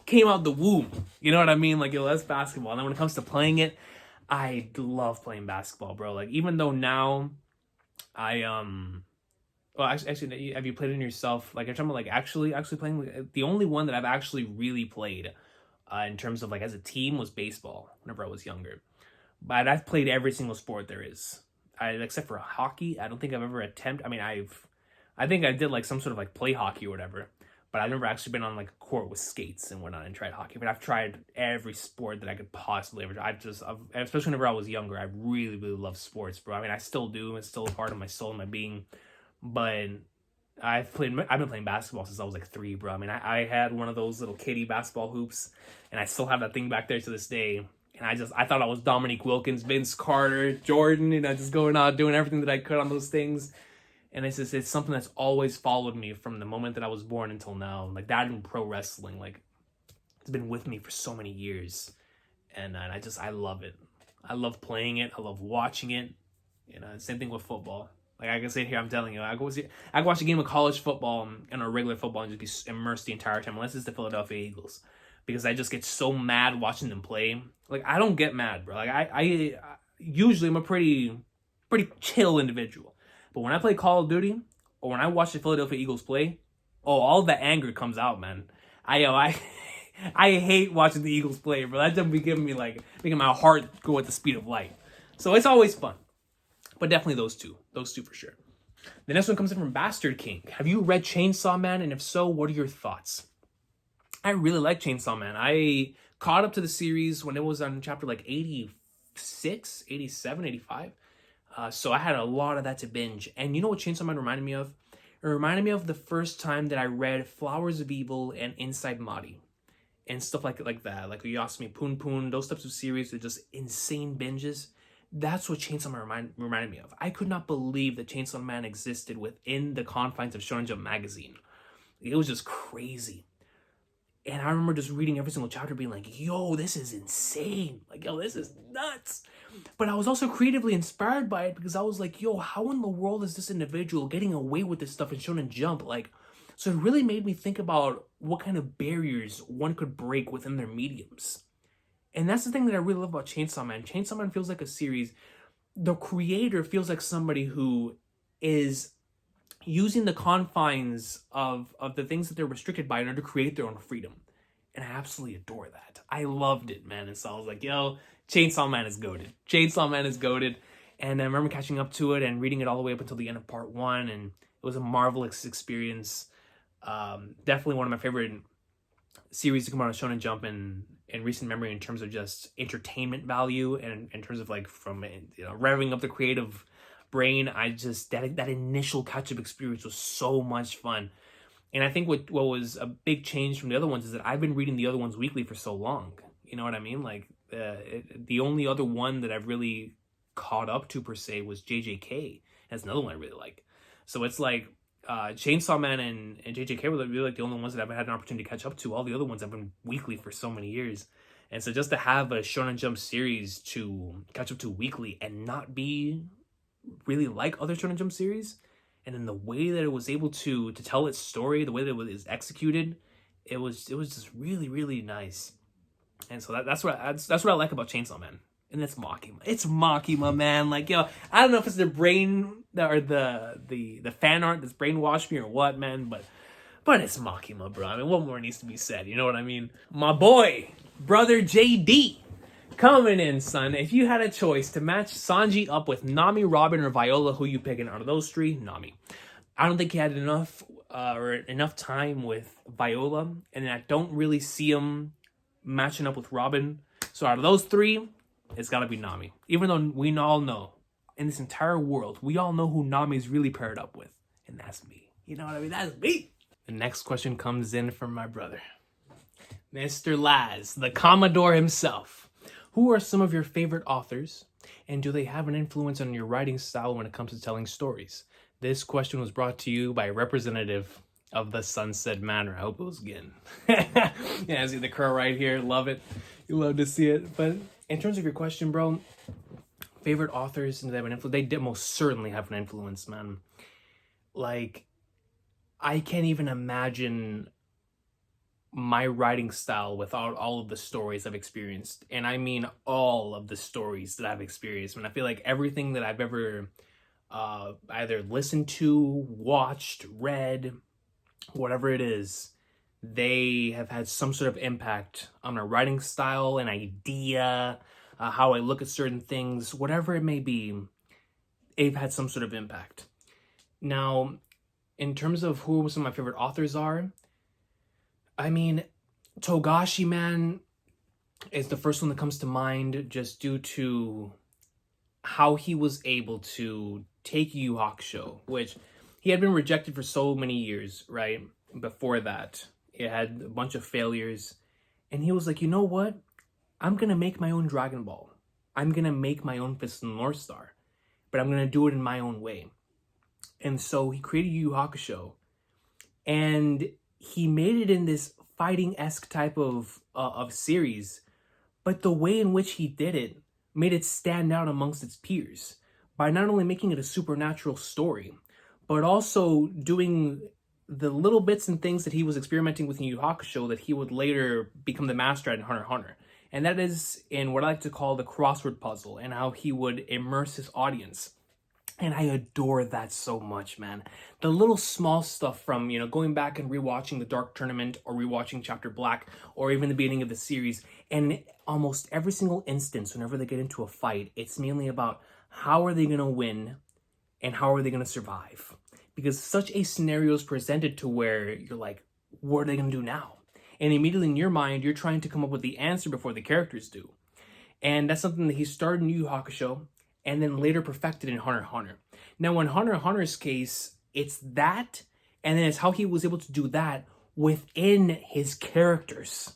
Speaker 1: came out the womb. You know what I mean? Like, yo, that's basketball. And then when it comes to playing it, I love playing basketball, bro. Like, even though now well, actually, have you played it yourself? Like, I'm talking about like actually playing. Like, the only one that I've actually really played in terms of like as a team was baseball whenever I was younger. But I've played every single sport there is. Except for hockey, I don't think I've ever attempted. I mean, I think I did like some sort of like play hockey or whatever. but I've never actually been on like a court with skates and whatnot and tried hockey. But I've tried every sport that I could possibly ever try. Especially whenever I was younger, I really, really love sports, bro. I mean, I still do. It's still a part of my soul and my being. But I've been playing basketball since I was like 3, bro. I mean, I had one of those little kiddie basketball hoops, and I still have that thing back there to this day. And I thought I was Dominique Wilkins, Vince Carter, Jordan, and I just going out doing everything that I could on those things. And it's something that's always followed me from the moment that I was born until now. Like that in pro wrestling, like it's been with me for so many years. And I love it. I love playing it. I love watching it. You know, same thing with football. Like I can sit here, I'm telling you, I can watch a game of college football and a regular football and just be immersed the entire time, unless it's the Philadelphia Eagles. Because I just get so mad watching them play. Like I don't get mad, bro. Like I usually I'm a pretty chill individual. But when I play Call of Duty, or when I watch the Philadelphia Eagles play, all the anger comes out, man. I hate watching the Eagles play, bro. That just be giving me like making my heart go at the speed of light. So it's always fun. But definitely those two for sure. The next one comes in from Bastard King. Have you read Chainsaw Man? And if so, what are your thoughts? I really like Chainsaw Man. I caught up to the series when it was on chapter like 86, 87, 85. So I had a lot of that to binge. And you know what Chainsaw Man reminded me of? It reminded me of the first time that I read Flowers of Evil and Inside Mari. And stuff like that. Like Yasumi Poon Poon, those types of series with just insane binges. That's what Chainsaw Man reminded me of. I could not believe that Chainsaw Man existed within the confines of Shonen Jump magazine. It was just crazy. And I remember just reading every single chapter being like, yo, this is insane. Like, yo, this is nuts. But I was also creatively inspired by it because I was like, yo, how in the world is this individual getting away with this stuff in Shonen Jump? Like, so it really made me think about what kind of barriers one could break within their mediums. And that's the thing that I really love about Chainsaw Man. Chainsaw Man feels like a series. The creator feels like somebody who is using the confines of the things that they're restricted by in order to create their own freedom. And I absolutely adore that. I loved it, man. And so I was like, yo, Chainsaw Man is goated. Chainsaw Man is goated. And I remember catching up to it and reading it all the way up until the end of part 1. And it was a marvelous experience. Definitely one of my favorite series to come out of Shonen Jump in recent memory in terms of just entertainment value and in terms of like from, you know, revving up the creative brain. I just, that initial catch-up experience was so much fun. And I think what was a big change from the other ones is that I've been reading the other ones weekly for so long. You know what I mean? Like the only other one that I've really caught up to per se was JJK. That's another one I really like. So it's like Chainsaw Man and JJK were really like the only ones that I've had an opportunity to catch up to. All the other ones have been weekly for so many years. And so just to have a Shonen Jump series to catch up to weekly and not be really like other Shonen Jump series, and then the way that it was able to tell its story, the way that it was executed, it was just really, really nice. And so that's what I like about Chainsaw Man. And it's Makima. It's Makima, man. Like, yo, I don't know if it's the brain or the fan art that's brainwashed me or what, man, but it's Makima, bro. I mean, what more needs to be said? You know what I mean? My boy, brother JD, coming in, son. If you had a choice to match Sanji up with Nami, Robin, or Viola, who you picking out of those 3? Nami. I don't think he had enough time with Viola, and I don't really see him matching up with Robin. So out of those 3, it's got to be Nami. Even though we all know, in this entire world, we all know who Nami's really paired up with. And that's me. You know what I mean? That's me. The next question comes in from my brother, Mr. Laz, the Commodore himself. Who are some of your favorite authors? And do they have an influence on your writing style when it comes to telling stories? This question was brought to you by a representative of the Sunset Manor. I hope it was good. Yeah, I see the crow right here. Love it. You love to see it. But in terms of your question, bro, favorite authors and they have an influence? They did most certainly have an influence, man. Like, I can't even imagine my writing style without all of the stories I've experienced. And I mean all of the stories that I've experienced. And I feel like everything that I've ever either listened to, watched, read, whatever it is, they have had some sort of impact on my writing style, an idea, how I look at certain things, whatever it may be, they've had some sort of impact. Now, in terms of who some of my favorite authors are, I mean, Togashi, man, is the first one that comes to mind just due to how he was able to take Yu Yu Hakusho, which he had been rejected for so many years, right? Before that, it had a bunch of failures. And he was like, you know what? I'm going to make my own Dragon Ball. I'm going to make my own Fist of the North Star. But I'm going to do it in my own way. And so he created Yu Yu Hakusho. And he made it in this fighting-esque type of series. But the way in which he did it made it stand out amongst its peers by not only making it a supernatural story, but also doing the little bits and things that he was experimenting with in Yu Yu Hakusho that he would later become the master at in Hunter x Hunter. And that is in what I like to call the crossword puzzle and how he would immerse his audience. And I adore that so much, man. The little small stuff from, going back and rewatching the Dark Tournament or rewatching Chapter Black or even the beginning of the series. And almost every single instance, whenever they get into a fight, it's mainly about how are they going to win and how are they going to survive. Because such a scenario is presented to where you're like, what are they going to do now? And immediately in your mind, you're trying to come up with the answer before the characters do. And that's something that he started in Yu Yu Hakusho and then later perfected in Hunter x Hunter. Now, in Hunter x Hunter's case, it's that, and then it's how he was able to do that within his characters.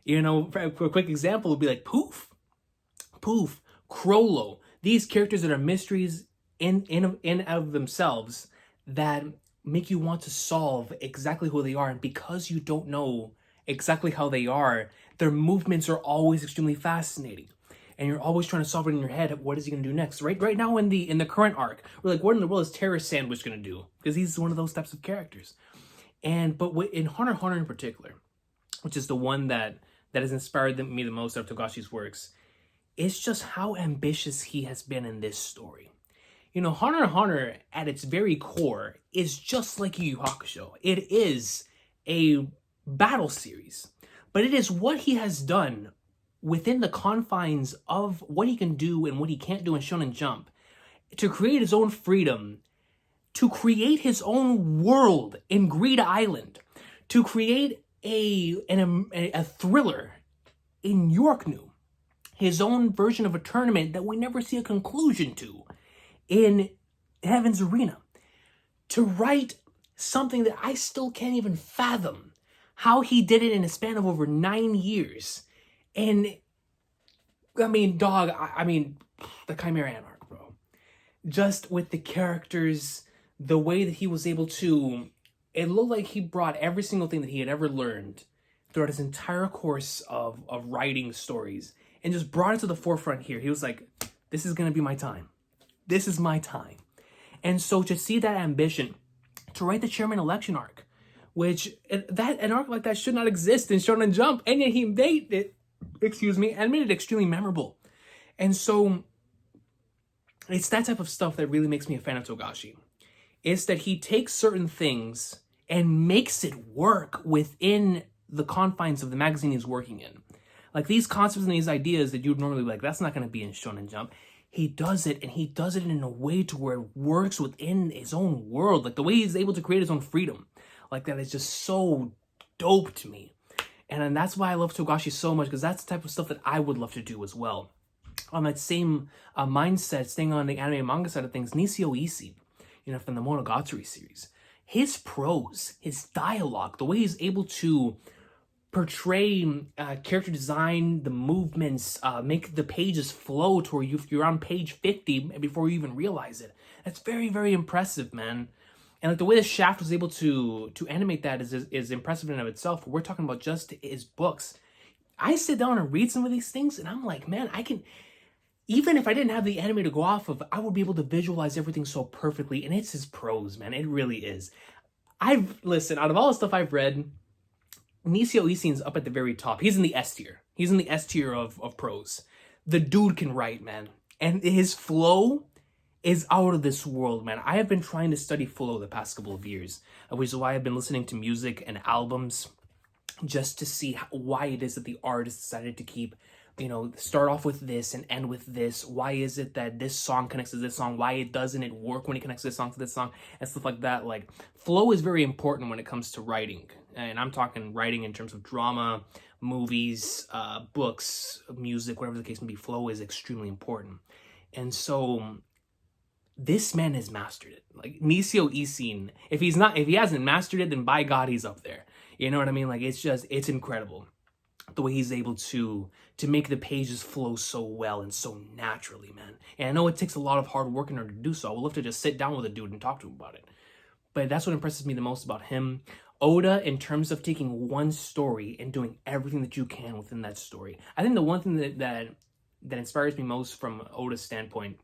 Speaker 1: A quick example would be like Poof, Crollo. These characters that are mysteries in of themselves that make you want to solve exactly who they are. And because you don't know exactly how they are, their movements are always extremely fascinating. And you're always trying to solve it in your head. What is he going to do next? Right now in the current arc, we're like, what in the world is Terrace Sandwich going to do? Because he's one of those types of characters. But in Hunter x Hunter in particular, which is the one that has inspired me the most out of Togashi's works, it's just how ambitious he has been in this story. Hunter x Hunter at its very core is just like Yu Yu Hakusho. It is a battle series, but it is what he has done within the confines of what he can do and what he can't do in Shonen Jump, to create his own freedom, to create his own world in Greed Island, to create a thriller in Yorknu, his own version of a tournament that we never see a conclusion to in Heaven's Arena, to write something that I still can't even fathom how he did it in a span of over 9 years. And I mean, the Chimera Ant arc, bro. Just with the characters, the way that he was able to, it looked like he brought every single thing that he had ever learned throughout his entire course of writing stories and just brought it to the forefront here. He was like, this is going to be my time. This is my time. And so to see that ambition, to write the chairman election arc, which an arc like that should not exist in Shonen Jump, and yet he made it, and made it extremely memorable. And so it's that type of stuff that really makes me a fan of Togashi. It's that he takes certain things and makes it work within the confines of the magazine he's working in. Like these concepts and these ideas that you'd normally be like, that's not going to be in Shonen Jump. He does it, and he does it in a way to where it works within his own world. Like the way he's able to create his own freedom. Like that is just so dope to me. And that's why I love Togashi so much, because that's the type of stuff that I would love to do as well. On that same mindset, staying on the anime and manga side of things, Nisio Isi, from the Monogatari series, his prose, his dialogue, the way he's able to portray character design, the movements, make the pages flow to where you're on page 50 before you even realize it. That's very, very impressive, man. And like the way the Shaft was able to animate that is impressive in and of itself. We're talking about just his books. I sit down and read some of these things, and I'm like, man, I can, even if I didn't have the anime to go off of, I would be able to visualize everything so perfectly. And it's his prose, man. It really is. Listen, out of all the stuff I've read, Nisio Isin's up at the very top. He's in the S tier. He's in the S tier of prose. The dude can write, man. And his flow is out of this world, man. I have been trying to study flow the past couple of years, which is why I've been listening to music and albums just to see why it is that the artist decided to keep, start off with this and end with this. Why is it that this song connects to this song? Why doesn't it work when it connects this song to this song? And stuff like that. Like, flow is very important when it comes to writing. and I'm talking writing in terms of drama, movies, books, music, whatever the case may be, flow is extremely important. And so this man has mastered it. Like Nisio Isin, if he hasn't mastered it, then by God, he's up there. You know what I mean? Like it's incredible the way he's able to make the pages flow so well and so naturally, man. And I know it takes a lot of hard work in order to do so. I would love to just sit down with a dude and talk to him about it. But that's what impresses me the most about him. Oda, in terms of taking one story and doing everything that you can within that story. I think the one thing that inspires me most from Oda's standpoint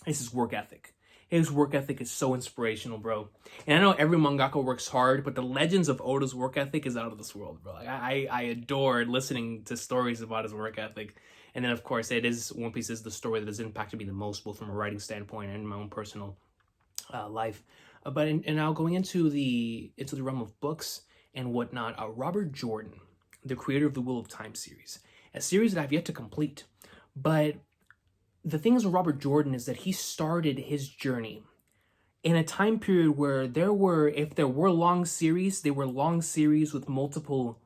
Speaker 1: is his work ethic. His work ethic is so inspirational, bro. And I know every mangaka works hard, but the legends of Oda's work ethic is out of this world, bro. Like, I adore listening to stories about his work ethic. And then, of course, One Piece is the story that has impacted me the most, both from a writing standpoint and in my own personal life. But now going into the realm of books and whatnot, Robert Jordan, the creator of the Wheel of Time series, a series that I've yet to complete. But the thing is with Robert Jordan is that he started his journey in a time period where if there were long series, they were long series with multiple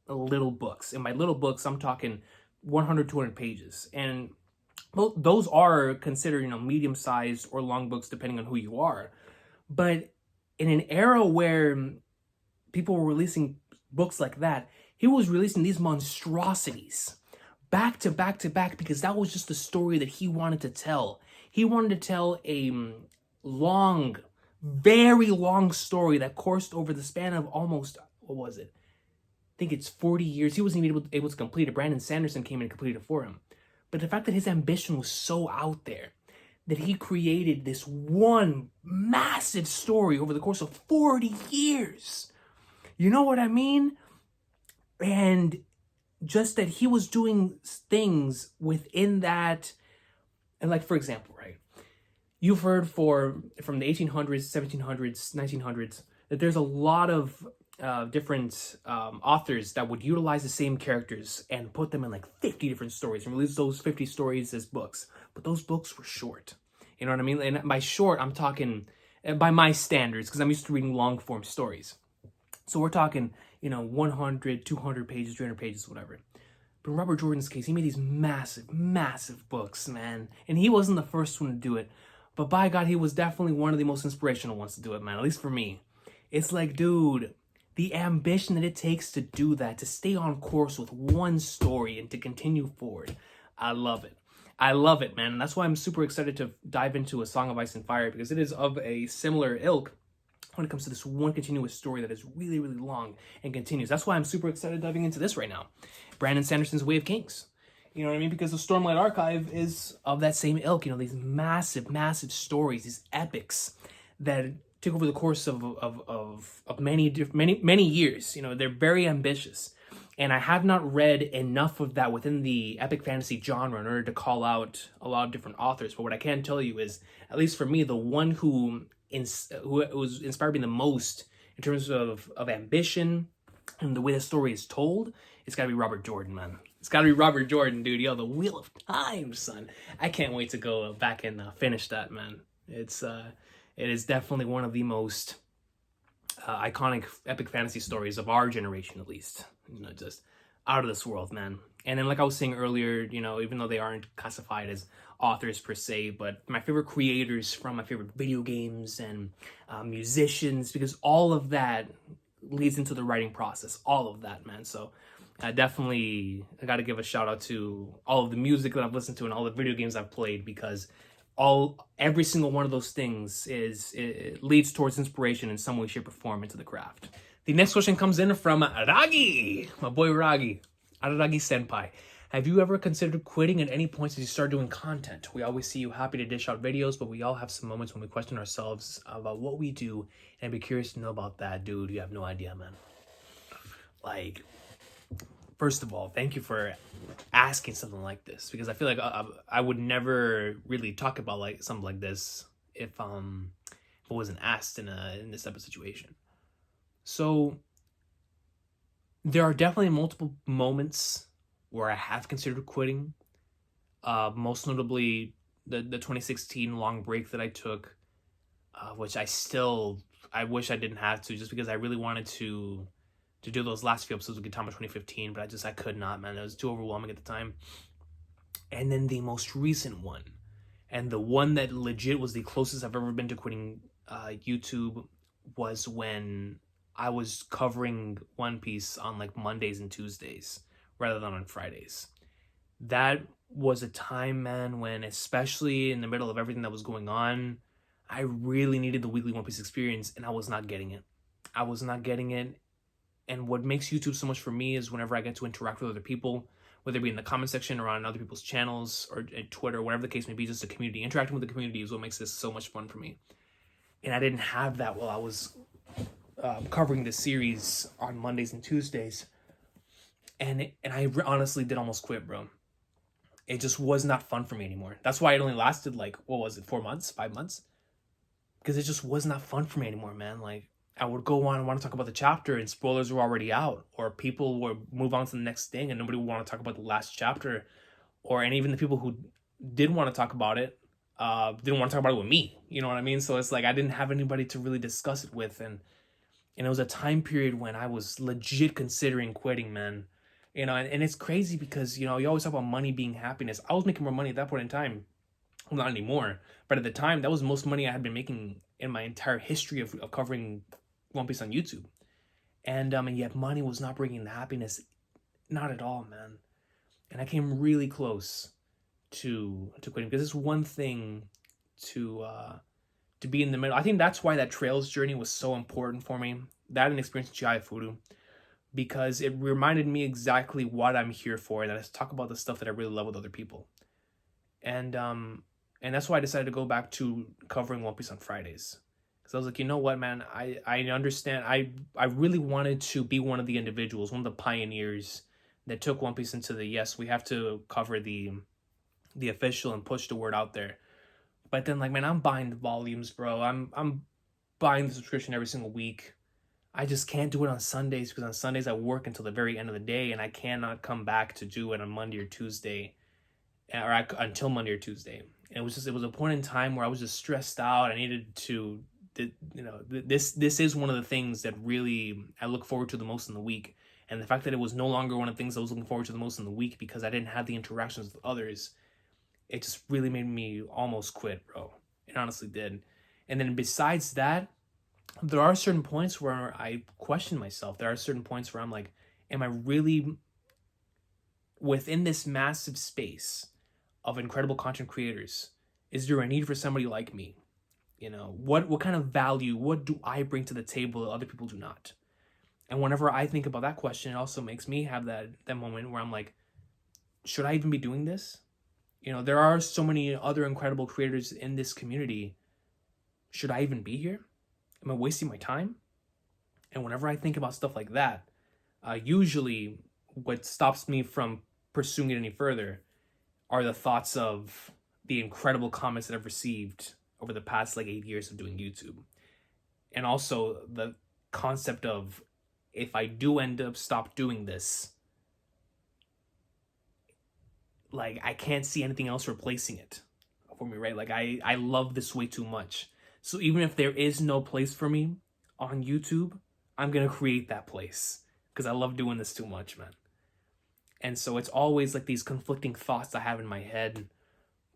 Speaker 1: little books. And by little books, I'm talking 100, 200 pages. And those are considered, medium-sized or long books, depending on who you are. But in an era where people were releasing books like that, he was releasing these monstrosities back to back to back because that was just the story that he wanted to tell. He wanted to tell a long, very long story that coursed over the span of almost, what was it? I think it's 40 years. He wasn't even able to complete it. Brandon Sanderson came in and completed it for him. But the fact that his ambition was so out there, that he created this one massive story over the course of 40 years. You know what I mean? And just that he was doing things within that. And like, for example, right? You've heard from the 1800s, 1700s, 1900s, that there's a lot of different authors that would utilize the same characters and put them in like 50 different stories and release those 50 stories as books. But those books were short. You know what I mean? And by short, I'm talking by my standards, because I'm used to reading long form stories. So we're talking, 100, 200 pages, 300 pages, whatever. But in Robert Jordan's case, he made these massive, massive books, man. And he wasn't the first one to do it. But by God, he was definitely one of the most inspirational ones to do it, man. At least for me. It's like, dude, the ambition that it takes to do that, to stay on course with one story and to continue forward. I love it. I love it, man. And that's why I'm super excited to dive into A Song of Ice and Fire, because it is of a similar ilk when it comes to this one continuous story that is really, really long and continues. That's why I'm super excited diving into this right now. Brandon Sanderson's Way of Kings. You know what I mean? Because the Stormlight Archive is of that same ilk. These massive, massive stories, these epics that take over the course of many years. They're very ambitious. And I have not read enough of that within the epic fantasy genre in order to call out a lot of different authors. But what I can tell you is, at least for me, the one who was inspired me the most in terms of ambition and the way the story is told, it's got to be Robert Jordan, man. It's got to be Robert Jordan, dude. Yo, the Wheel of Time, son. I can't wait to go back and finish that, man. It is definitely one of the most iconic epic fantasy stories of our generation, at least. Just out of this world, man. And then, like I was saying earlier, even though they aren't classified as authors per se, but my favorite creators from my favorite video games and musicians, because all of that leads into the writing process. All of that, man. So I got to give a shout out to all of the music that I've listened to and all the video games I've played, because every single one of those things it leads towards inspiration in some way, shape, or form into the craft. The next question comes in from Ragi, my boy Ragi, Araragi Senpai. Have you ever considered quitting at any point since you start doing content? We always see you happy to dish out videos, but we all have some moments when we question ourselves about what we do, and I'd be curious to know about that, dude. You have no idea, man. Like, first of all, thank you for asking something like this, because I feel like I would never really talk about like something like this if it wasn't asked in this type of situation. So there are definitely multiple moments where I have considered quitting. Most notably the 2016 long break that I took, which I wish I didn't have to, just because I really wanted to to do those last few episodes of Kentama 2015, but I could not, man. It was too overwhelming at the time. And then the most recent one, and the one that legit was the closest I've ever been to quitting YouTube, was when I was covering One Piece on like Mondays and Tuesdays rather than on Fridays. That was a time, man, when, especially in the middle of everything that was going on, I really needed the weekly One Piece experience, and I was not getting it. I was not getting it. And what makes YouTube so much for me is whenever I get to interact with other people, whether it be in the comment section or on other people's channels or at Twitter, whatever the case may be, just a community. Interacting with the community is what makes this so much fun for me. And I didn't have that while I was covering this series on Mondays and Tuesdays. And I honestly did almost quit, bro. It just was not fun for me anymore. That's why it only lasted like, 4 months, 5 months? Because it just was not fun for me anymore, man. Like, I would go on and want to talk about the chapter and spoilers were already out, or people would move on to the next thing and nobody would want to talk about the last chapter, and even the people who did want to talk about it didn't want to talk about it with me. You know what I mean? So it's like I didn't have anybody to really discuss it with, and it was a time period when I was legit considering quitting, man. And it's crazy because, you always talk about money being happiness. I was making more money at that point in time. Well, not anymore, but at the time, that was the most money I had been making in my entire history of covering One Piece on YouTube. And yet money was not bringing the happiness, not at all, man. And I came really close to quitting, because it's one thing to be in the middle. I think that's why that Trails journey was so important for me. That and experience in Chihaya Furu, because it reminded me exactly what I'm here for, and that is talk about the stuff that I really love with other people. And that's why I decided to go back to covering One Piece on Fridays. Because I was like, you know what, man, I understand. I really wanted to be one of the individuals, one of the pioneers that took One Piece into the, yes, we have to cover the official and push the word out there. But then, like, man, I'm buying the volumes, bro. I'm buying the subscription every single week. I just can't do it on Sundays, because on Sundays I work until the very end of the day, and I cannot come back to do it on Monday or Tuesday, or until Monday or Tuesday. And it was a point in time where I was just stressed out. I needed to, this is one of the things that really I look forward to the most in the week. And the fact that it was no longer one of the things I was looking forward to the most in the week because I didn't have the interactions with others, it just really made me almost quit, bro. It honestly did. And then besides that, there are certain points where I question myself. There are certain points where I'm like, am I really within this massive space of incredible content creators? Is there a need for somebody like me? What kind of value, what do I bring to the table that other people do not? And whenever I think about that question, it also makes me have that moment where I'm like, should I even be doing this? There are so many other incredible creators in this community. Should I even be here? Am I wasting my time? And whenever I think about stuff like that, usually what stops me from pursuing it any further are the thoughts of the incredible comments that I've received over the past 8 years of doing YouTube. And also the concept of, if I do end up stop doing this, I can't see anything else replacing it for me, right? I love this way too much. So even if there is no place for me on YouTube, I'm going to create that place because I love doing this too much, man. And so it's always these conflicting thoughts I have in my head.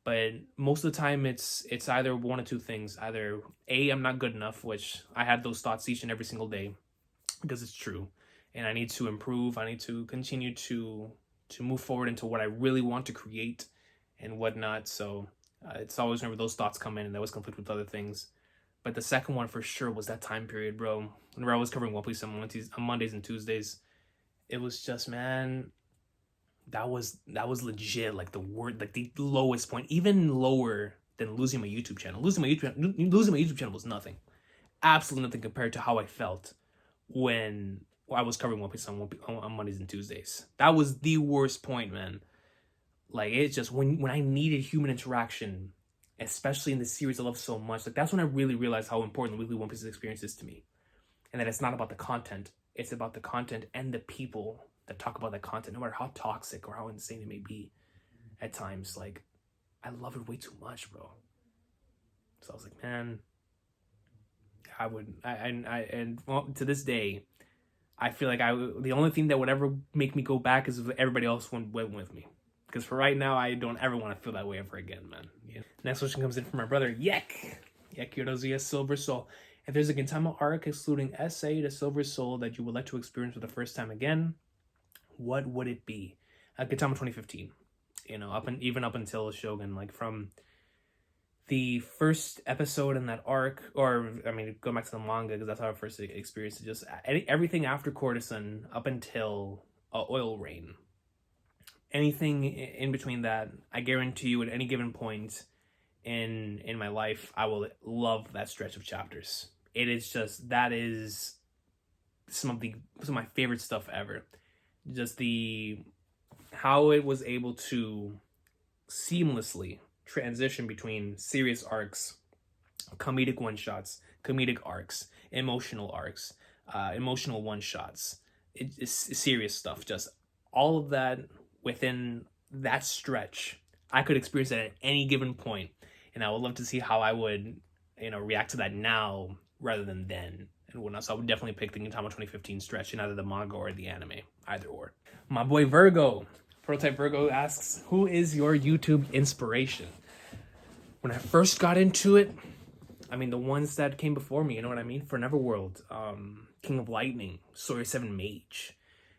Speaker 1: But most of the time it's either one of two things. Either A, I'm not good enough, which I had those thoughts each and every single day because it's true. And I need to improve. I need to continue to move forward into what I really want to create and whatnot. So it's always whenever those thoughts come in and that was conflict with other things. But the second one for sure was that time period, bro. Whenever I was covering One Piece on Mondays and Tuesdays, it was just, man, that was legit the lowest point, even lower than losing my YouTube channel. Losing my YouTube channel was nothing, absolutely nothing compared to how I felt when I was covering One Piece on Mondays and Tuesdays. That was the worst point, man. It's just when I needed human interaction, especially in the series I love so much, that's when I really realized how important the weekly One Piece experience is to me. And that it's not about the content, it's about the content and the people that talk about that content, no matter how toxic or how insane it may be at times. I love it way too much, bro. So I was like, man, to this day, I feel like the only thing that would ever make me go back is if everybody else went with me. Because for right now, I don't ever want to feel that way ever again, man. Yeah. Next question comes in from my brother, Yek Yorozuya Silver Soul. If there's a Kentama arc excluding SA to Silver Soul that you would like to experience for the first time again, what would it be? Kentama 2015. You know, even up until Shogun, like from the first episode in that arc, or I mean, go back to the manga because that's how I first experienced it. Just everything after Courtesan up until Oil Rain. Anything in between that, I guarantee you, at any given point in my life, I will love that stretch of chapters. It is just, that is some of my favorite stuff ever. Just how it was able to seamlessly transition between serious arcs, comedic one-shots, comedic arcs, emotional arcs, emotional one-shots. It's serious stuff. Just all of that within that stretch. I could experience it at any given point, and I would love to see how I would, react to that now rather than then and whatnot. So I would definitely pick the Kentama 2015 stretch in either the manga or the anime, either or. My boy Virgo, Prototype Virgo asks, who is your YouTube inspiration? When I first got into it, I mean, the ones that came before me, you know what I mean? For Neverworld, King of Lightning, Story 7 Mage.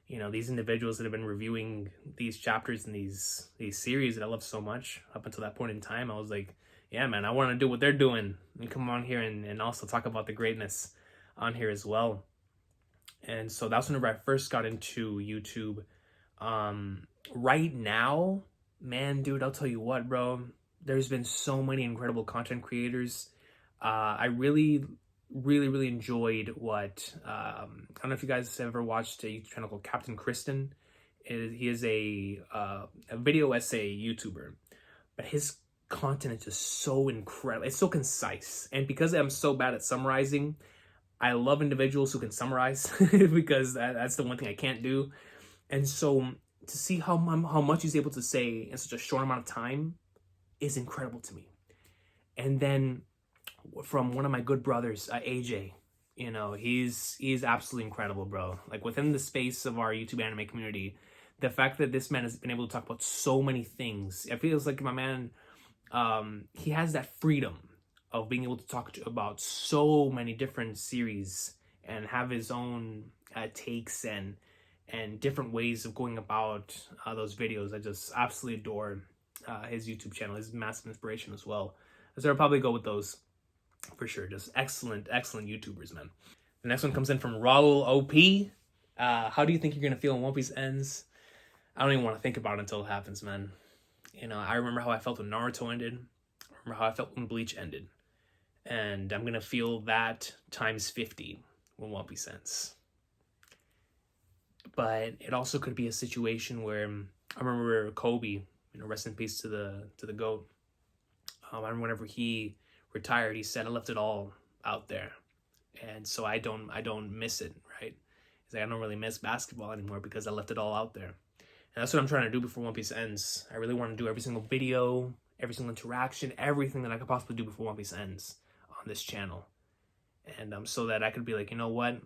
Speaker 1: These individuals that have been reviewing these chapters and these series that I love so much. Up until that point in time, I was like, yeah, man, I want to do what they're doing and come on here and also talk about the greatness on here as well. And so that's whenever I first got into YouTube. Right now, man, dude, I'll tell you what, bro. There's been so many incredible content creators. I really enjoyed what I don't know if you guys have ever watched a YouTube channel called Captain Kristen. He is a video essay YouTuber, but his content is just so incredible. It's so concise, and because I'm so bad at summarizing, I love individuals who can summarize because that's the one thing I can't do. And so to see how much he's able to say in such a short amount of time is incredible to me. And then from one of my good brothers, AJ, he's absolutely incredible, bro. Like within the space of our YouTube anime community, the fact that this man has been able to talk about so many things, it feels like my man, he has that freedom of being able to talk about so many different series and have his own takes and different ways of going about those videos. I just absolutely adore his YouTube channel. He's a massive inspiration as well. So I'll probably go with those for sure. Just excellent YouTubers, man. The next one comes in from Raul OP. How do you think you're going to feel when One Piece ends? I don't even want to think about it until it happens, man. I remember how I felt when Naruto ended. I remember how I felt when Bleach ended. And I'm going to feel that times 50 when One Piece ends. But it also could be a situation where I remember Kobe, rest in peace to the GOAT. I remember whenever he retired, he said, I left it all out there. And so I don't miss it, right? He's like, I don't really miss basketball anymore because I left it all out there. And that's what I'm trying to do before One Piece ends. I really want to do every single video, every single interaction, everything that I could possibly do before One Piece ends on this channel. And so that I could be like, you know what?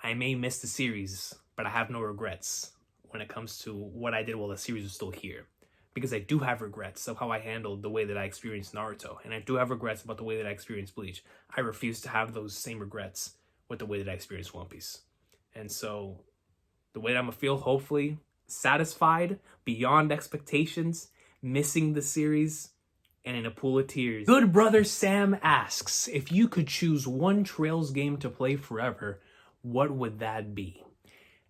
Speaker 1: I may miss the series, but I have no regrets when it comes to what I did while the series was still here. Because I do have regrets of how I handled the way that I experienced Naruto. And I do have regrets about the way that I experienced Bleach. I refuse to have those same regrets with the way that I experienced One Piece. And so the way that I'm going to feel, hopefully, satisfied, beyond expectations, missing the series, and in a pool of tears. Good brother Sam asks, if you could choose one Trails game to play forever, what would that be?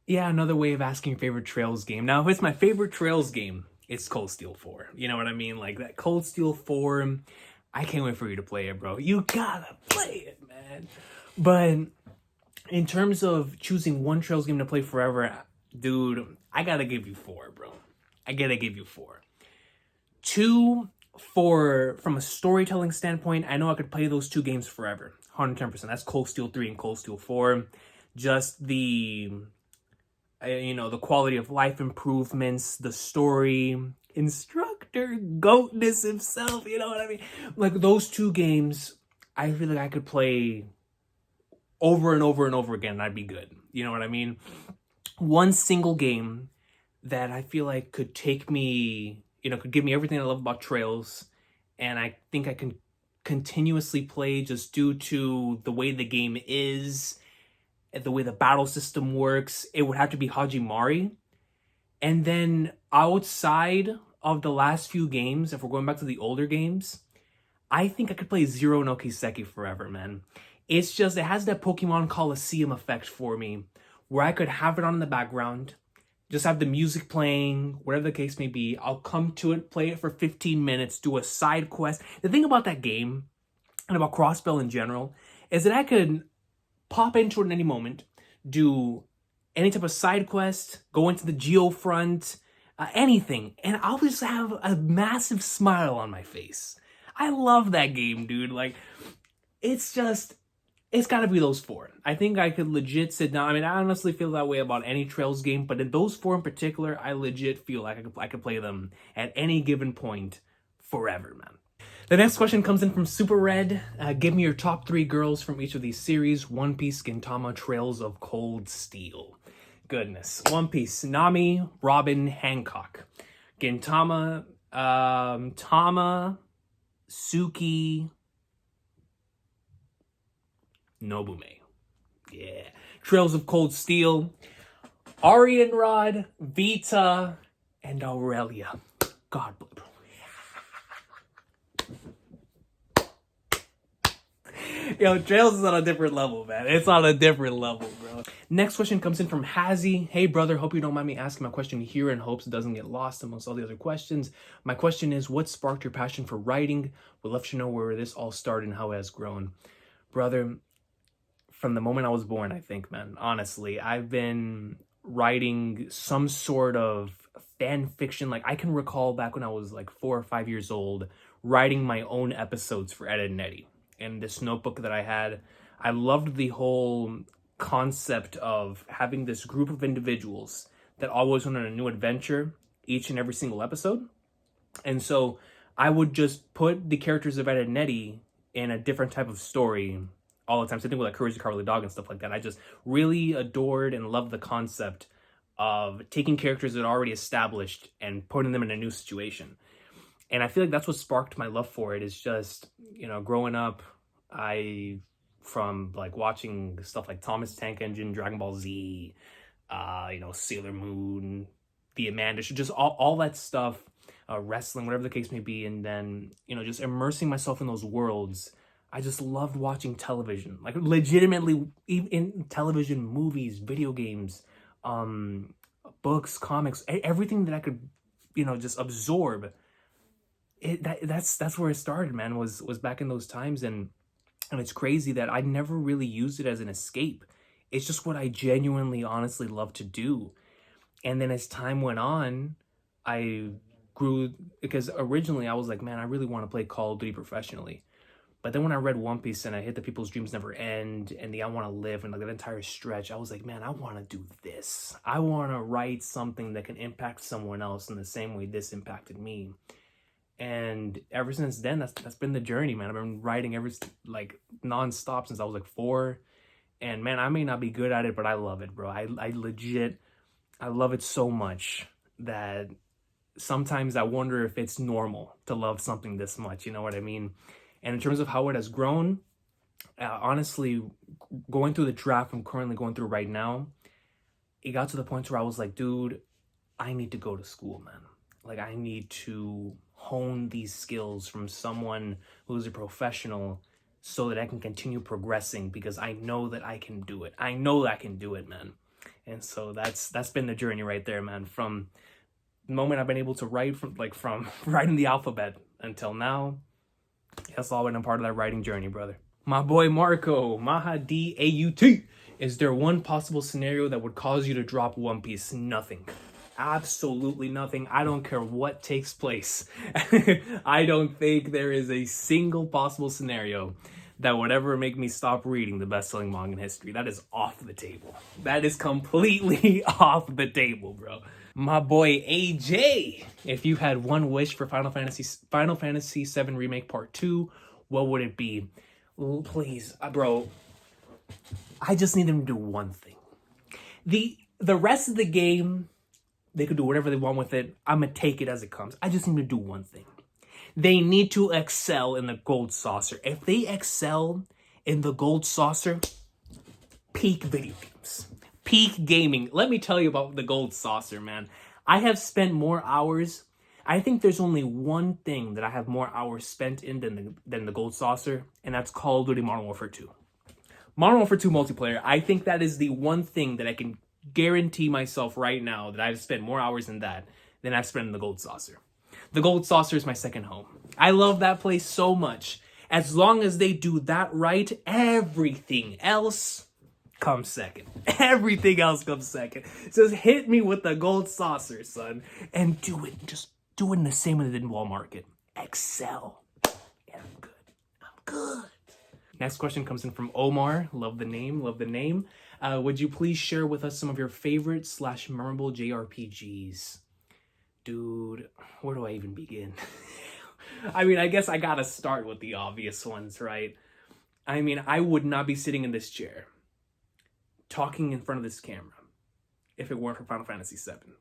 Speaker 1: Yeah, another way of asking your favorite Trails game. Now, if it's my favorite Trails game, it's Cold Steel 4. You know what I mean? Like that Cold Steel 4, I can't wait for you to play it, bro. You gotta play it, man. But in terms of choosing one Trails game to play forever, dude, I gotta give you 4, bro. I gotta give you 4. 2, from a storytelling standpoint, I know I could play those 2 games forever. 110%. That's Cold Steel 3 and Cold Steel 4. Just the quality of life improvements, the story, instructor, goatness himself, you know what I mean? Like those 2 games, I feel like I could play over and over and over again and I'd be good. You know what I mean? One single game that I feel like could take me, could give me everything I love about Trails, and I think I can continuously play just due to the way the game is, the way the battle system works. It would have to be Hajimari. And then outside of the last few games, if we're going back to the older games, I think I could play Zero no Kiseki forever, man. It's just, it has that Pokemon Coliseum effect for me, where I could have it on in the background, just have the music playing, whatever the case may be. I'll come to it, play it for 15 minutes, do a side quest. The thing about that game, and about Crossbell in general, is that I could pop into it at any moment, do any type of side quest, go into the Geofront, anything, and I'll just have a massive smile on my face. I love that game, dude. Like, it's gotta be those four. I think I could legit sit down. I mean, I honestly feel that way about any Trails game, but in those four in particular, I legit feel like I could play them at any given point forever, man. The next question comes in from Super Red. Give me your top 3 girls from each of these series: One Piece, Gintama, Trails of Cold Steel. Goodness. One Piece, Nami, Robin, Hancock. Gintama, Tama, Suki, Nobume. Yeah. Trails of Cold Steel, Arianrod, Vita, and Aurelia. God bless. Yo, Trails is on a different level, man. It's on a different level, bro. Next question comes in from Hazy. Hey, brother, hope you don't mind me asking my question here in hopes it doesn't get lost amongst all the other questions. My question is, what sparked your passion for writing? Would love to know where this all started and how it has grown. Brother, from the moment I was born, I think, man, honestly, I've been writing some sort of fan fiction. Like, I can recall back when I was like 4 or 5 years old, writing my own episodes for Ed, Edd n Eddy. And this notebook that I had, I loved the whole concept of having this group of individuals that always went on a new adventure each and every single episode. And so I would just put the characters of Ed, Edd n Eddy in a different type of story all the time. So I think with like Courage the Cowardly Dog and stuff like that, I just really adored and loved the concept of taking characters that are already established and putting them in a new situation. And I feel like that's what sparked my love for it. Is just, growing up, from like watching stuff like Thomas Tank Engine, Dragon Ball Z, Sailor Moon, the Amanda Show, just all that stuff, wrestling, whatever the case may be. And then, just immersing myself in those worlds. I just loved watching television, like legitimately, even in television, movies, video games, books, comics, everything that I could, just absorb. That's where it started, man, was back in those times. And it's crazy that I never really used it as an escape. It's just what I genuinely, honestly love to do. And then as time went on, I grew, because originally I was like, man, I really want to play Call of Duty professionally. But then when I read One Piece and I hit the People's Dreams Never End and the I Want to Live and like that entire stretch, I was like, man, I want to do this. I want to write something that can impact someone else in the same way this impacted me. And ever since then, that's been the journey, man. I've been writing nonstop since I was like 4. And man, I may not be good at it, but I love it, bro. I love it so much that sometimes I wonder if it's normal to love something this much, you know what I mean? And in terms of how it has grown, honestly, going through the draft I'm currently going through right now, it got to the point where I was like, dude, I need to go to school, man. Like, I need to hone these skills from someone who's a professional so that I can continue progressing, because I know that I can do it. I know that I can do it, man. And so that's been the journey right there, man. From the moment I've been able to write, from writing the alphabet until now, that's all been a part of that writing journey, brother. My boy Marco, Mahadi AUT. Is there one possible scenario that would cause you to drop One Piece? Nothing. Absolutely nothing. I don't care what takes place. I don't think there is a single possible scenario that would ever make me stop reading the best-selling manga in history. That is off the table. That is completely off the table, bro. My boy AJ, if you had one wish for Final Fantasy VII Remake Part 2, what would it be? Please, bro, I just need them to do one thing. The rest of the game, they could do whatever they want with it. I'm gonna take it as it comes. I just need to do one thing. They need to excel in the gold saucer. If they excel in the gold saucer, peak video games, peak gaming. Let me tell you about the gold saucer, man. I have spent more hours. I think there's only one thing that I have more hours spent in than the gold saucer, and that's Call of Duty Modern Warfare 2. Modern Warfare 2 multiplayer, I think that is the one thing that I can guarantee myself right now that I've spent more hours in that than I've spent in the gold saucer. The gold saucer is my second home. I love that place so much. As long as they do that right, everything else comes second. Everything else comes second. Just hit me with the gold saucer, son, and do it. Just do it in the same way they did in Wall Market. Excel. Yeah, I'm good. I'm good. Next question comes in from Omar. Love the name. Love the name. Would you please share with us some of your favorite / memorable JRPGs? Dude, where do I even begin? I mean, I guess I gotta start with the obvious ones, right? I mean, I would not be sitting in this chair talking in front of this camera if it weren't for Final Fantasy VII.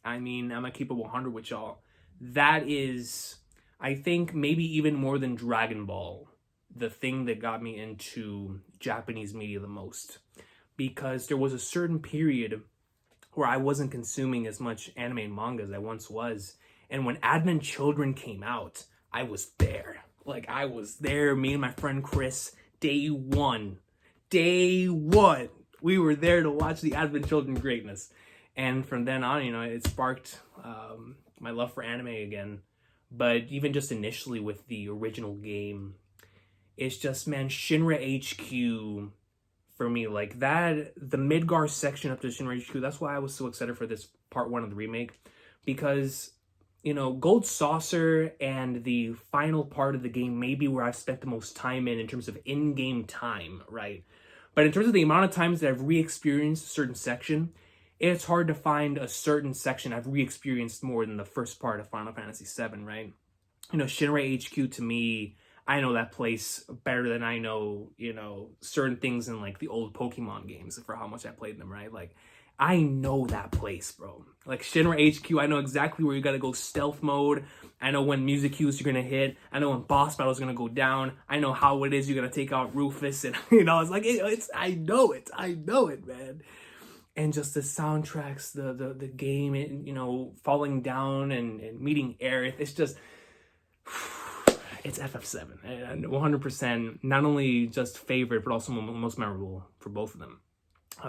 Speaker 1: I mean, I'm gonna keep it 100 with y'all. That is, I think, maybe even more than Dragon Ball, the thing that got me into Japanese media the most. Because there was a certain period where I wasn't consuming as much anime and manga as I once was. And when Advent Children came out, I was there. Like, I was there, me and my friend Chris, day one. Day one. We were there to watch the Advent Children greatness. And from then on, it sparked my love for anime again. But even just initially with the original game, it's just, man, Shinra HQ... for me, like that, the Midgar section up to Shinra HQ, that's why I was so excited for this part 1 of the remake. Because, Gold Saucer and the final part of the game may be where I've spent the most time in terms of in-game time, right? But in terms of the amount of times that I've re-experienced a certain section, it's hard to find a certain section I've re-experienced more than the first part of Final Fantasy VII, right? Shinra HQ to me, I know that place better than I know, certain things in like the old Pokemon games for how much I played them, right? Like, I know that place, bro. Like Shinra HQ, I know exactly where you gotta go stealth mode. I know when music cues you're gonna hit. I know when boss battles are gonna go down. I know how it is you're gonna take out Rufus, and it's like I know it, man. And just the soundtracks, the game, and falling down and meeting Aerith, it's just. It's FF7, and 100%, not only just favorite, but also most memorable for both of them.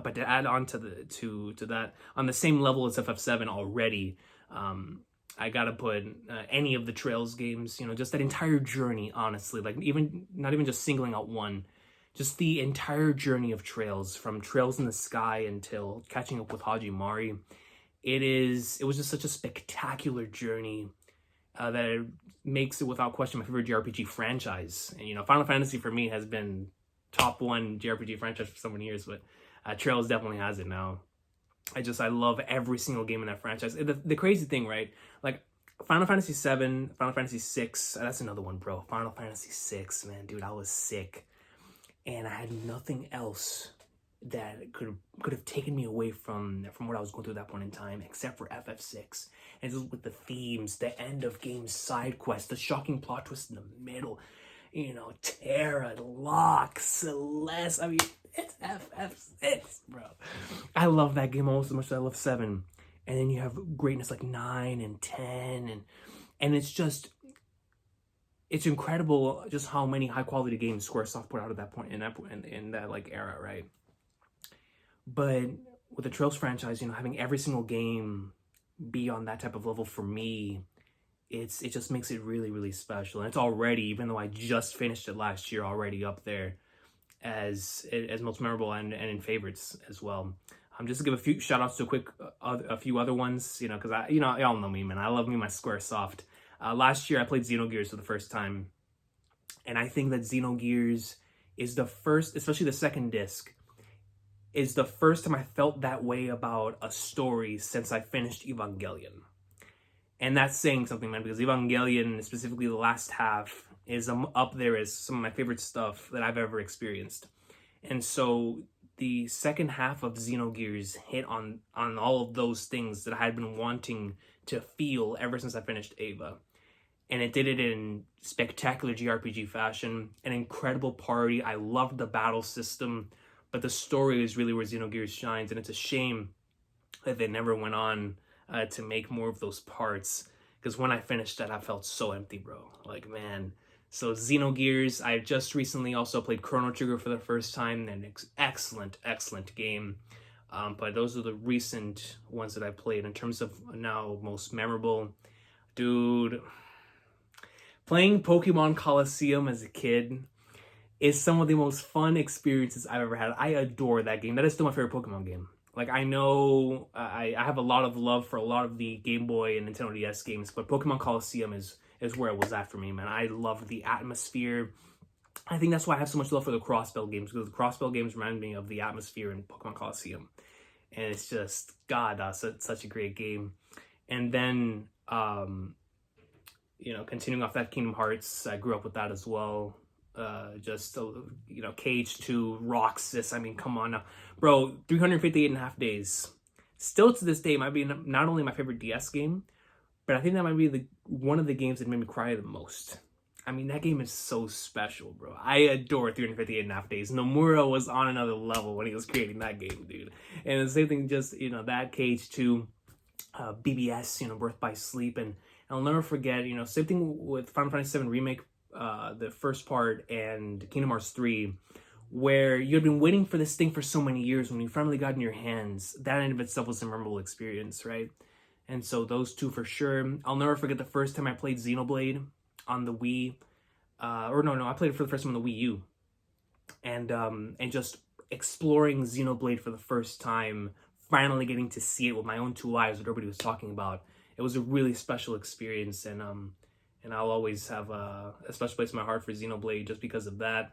Speaker 1: But to add on to that, on the same level as FF7 already, I gotta put any of the Trails games, just that entire journey, honestly, like not even just singling out one, just the entire journey of Trails, from Trails in the Sky until catching up with Hajimari. It was just such a spectacular journey that it makes it without question my favorite JRPG franchise. And Final Fantasy for me has been top 1 JRPG franchise for so many years, but Trails definitely has it now. I love every single game in that franchise. The crazy thing, right? Like Final Fantasy 7, Final Fantasy 6, that's another one, bro. Final Fantasy 6, man, dude, I was sick. And I had nothing else that could have taken me away from what I was going through at that point in time, except for FF6. And just with the themes, the end of game side quest, the shocking plot twist in the middle, Terra, Locke, Celeste. I mean, it's FF6, bro. I love that game almost as much as I love 7. And then you have greatness like 9 and 10, and it's just. It's incredible just how many high quality games Squaresoft put out at that point in that like era, right? But with the Trails franchise, having every single game be on that type of level for me, it just makes it really, really special. And it's already, even though I just finished it last year, already up there as most memorable and in favorites as well. Just to give a few shout outs to a few other ones, because y'all know me, man. I love me my Squaresoft. Last year I played Xenogears for the first time, and I think that Xenogears is the first, especially the second disc, is the first time I felt that way about a story since I finished Evangelion. And that's saying something, man, because Evangelion, specifically the last half, is up there as some of my favorite stuff that I've ever experienced. And so the second half of Xenogears hit on all of those things that I had been wanting to feel ever since I finished Ava. And it did it in spectacular JRPG fashion, an incredible party. I loved the battle system, but the story is really where Xenogears shines, and it's a shame that they never went on to make more of those parts, because when I finished that, I felt so empty, bro. Like, man. So Xenogears, I just recently also played Chrono Trigger for the first time, and excellent game. But those are the recent ones that I played. In terms of now most memorable, dude, playing Pokemon Coliseum as a kid is some of the most fun experiences I've ever had. I adore that game. That is still my favorite Pokemon game. Like, I know I have a lot of love for a lot of the Game Boy and Nintendo DS games, but Pokemon Coliseum is where it was at for me, man. I love the atmosphere. I think that's why I have so much love for the Crossbell games, because the Crossbell games remind me of the atmosphere in Pokemon Coliseum. And it's just, God, that's such a great game. And then, continuing off that, Kingdom Hearts, I grew up with that as well. Cage 2, Roxas, I mean, come on now. Bro, 358.5 days. Still to this day, might be not only my favorite DS game, but I think that might be one of the games that made me cry the most. I mean, that game is so special, bro. I adore 358.5 days. Nomura was on another level when he was creating that game, dude. And the same thing, just, that Cage 2, BBS, Birth by Sleep, and I'll never forget, same thing with Final Fantasy VII Remake, the first part, and Kingdom Hearts 3, where you had been waiting for this thing for so many years. When you finally got in your hands, that in of itself was a memorable experience, right? And so those two for sure. I'll never forget the first time I played Xenoblade on the Wii. I played it for the first time on the Wii U. And just exploring Xenoblade for the first time, finally getting to see it with my own two eyes, what everybody was talking about. It was a really special experience, and I'll always have a special place in my heart for Xenoblade just because of that.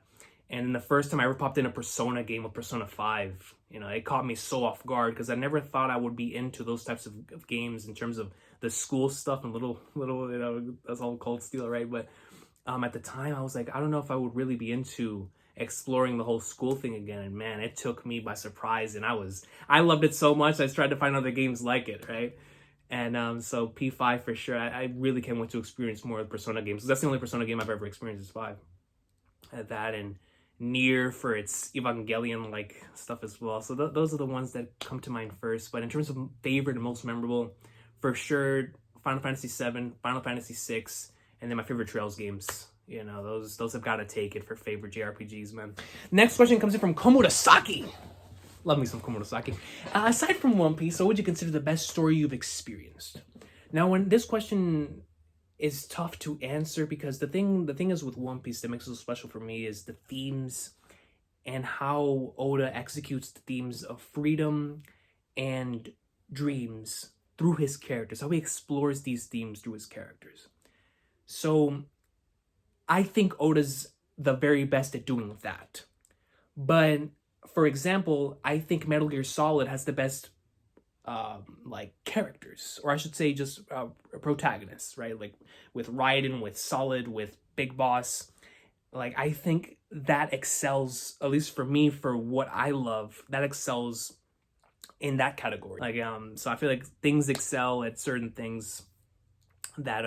Speaker 1: And the first time I ever popped in a Persona game with Persona 5, it caught me so off guard, because I never thought I would be into those types of games in terms of the school stuff and little, that's all Cold Steel, right? But at the time, I was like, I don't know if I would really be into exploring the whole school thing again. And man, it took me by surprise, and I loved it so much, I tried to find other games like it, right? And so P5 for sure. I really can't wait to experience more of the Persona games. That's the only Persona game I've ever experienced is 5. That and Nier for its Evangelion-like stuff as well. So those are the ones that come to mind first. But in terms of favorite and most memorable, for sure, Final Fantasy VII, Final Fantasy VI, and then my favorite Trails games. Those have got to take it for favorite JRPGs, man. Next question comes in from Komurasaki. Love me some Komurasaki. Aside from One Piece, what would you consider the best story you've experienced? Now, when this question is tough to answer, because the thing is with One Piece that makes it so special for me is the themes and how Oda executes the themes of freedom and dreams through his characters, how he explores these themes through his characters. So I think Oda's the very best at doing that. But for example, I think Metal Gear Solid has the best characters, or I should say just protagonists, right? Like with Raiden, with Solid, with Big Boss. Like, I think that excels, at least for me, for what I love, that excels in that category. So I feel like things excel at certain things that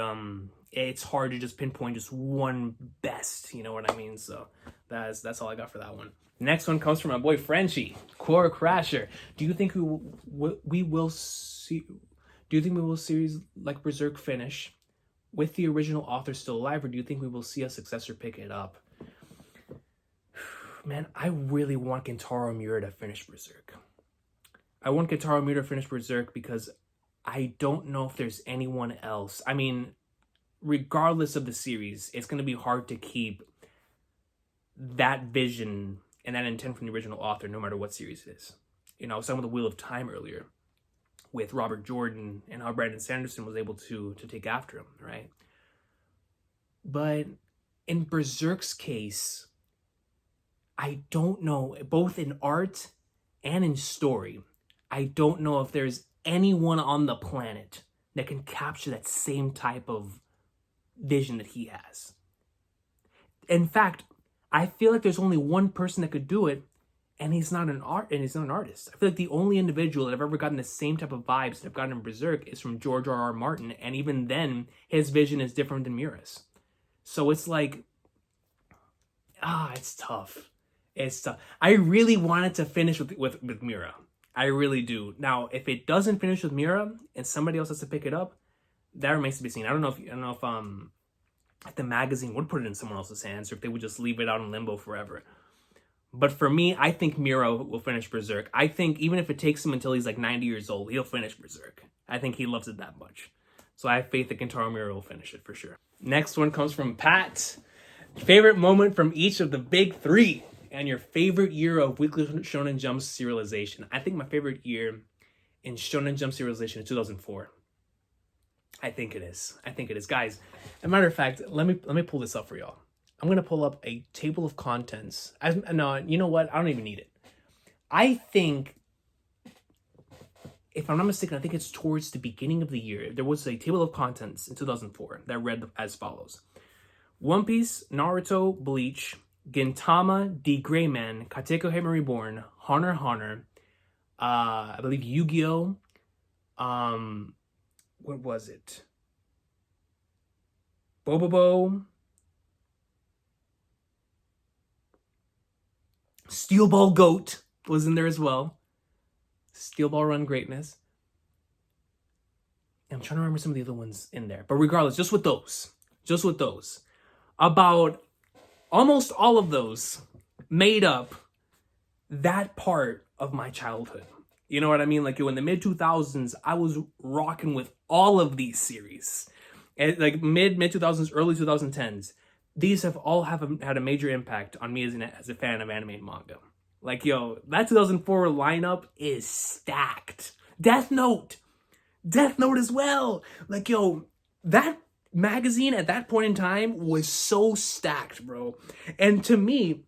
Speaker 1: it's hard to just pinpoint just one best, you know what I mean? So that's all I got for that one. Next one comes from my boy Frenchie, Core Crasher. Do you think we will see series like Berserk finish with the original author still alive, or do you think we will see a successor pick it up? Man, I really want Kentaro Miura to finish Berserk. I want Kentaro Miura to finish Berserk because I don't know if there's anyone else. I mean, regardless of the series, it's going to be hard to keep that vision and that intent from the original author, no matter what series it is. I was talking about the Wheel of Time earlier with Robert Jordan and how Brandon Sanderson was able to take after him, right? But in Berserk's case, I don't know, both in art and in story, I don't know if there's anyone on the planet that can capture that same type of vision that he has. In fact, I feel like there's only one person that could do it, and he's not an artist. I feel like the only individual that I've ever gotten the same type of vibes that I've gotten in Berserk is from George R.R. Martin, and even then, his vision is different than Mira's. So it's like, it's tough. It's tough. I really wanted to finish with Mira. I really do. Now, if it doesn't finish with Mira and somebody else has to pick it up, that remains to be seen. I don't know if the magazine would put it in someone else's hands or if they would just leave it out in limbo forever. But for me, I think Mira will finish Berserk. I think even if it takes him until he's like 90 years old, he'll finish Berserk. I think he loves it that much. So I have faith that Kentaro Miura will finish it for sure. Next one comes from Pat. Favorite moment from each of the big three and your favorite year of Weekly Shonen Jump serialization. I think my favorite year in Shonen Jump serialization is 2004. I think it is. Guys, as a matter of fact, let me pull this up for y'all. I'm going to pull up a table of contents. No, you know what? I don't even need it. I think, if I'm not mistaken, I think it's towards the beginning of the year. There was a table of contents in 2004 that read as follows. One Piece, Naruto, Bleach, Gintama, The Gray Man, Kateko Hitman Reborn, Hunter x Hunter, I believe Yu-Gi-Oh! What was it? Bobobo, Steel Ball Goat was in there as well. Steel Ball Run Greatness. I'm trying to remember some of the other ones in there. But regardless, just with those. About almost all of those made up that part of my childhood. You know what I mean? Like, in the mid-2000s, I was rocking with all of these series. And like mid-2000s, early 2010s. These have all had a major impact on me as a fan of anime and manga. Like, yo, that 2004 lineup is stacked. Death Note as well. Like, yo, that magazine at that point in time was so stacked, bro. And to me,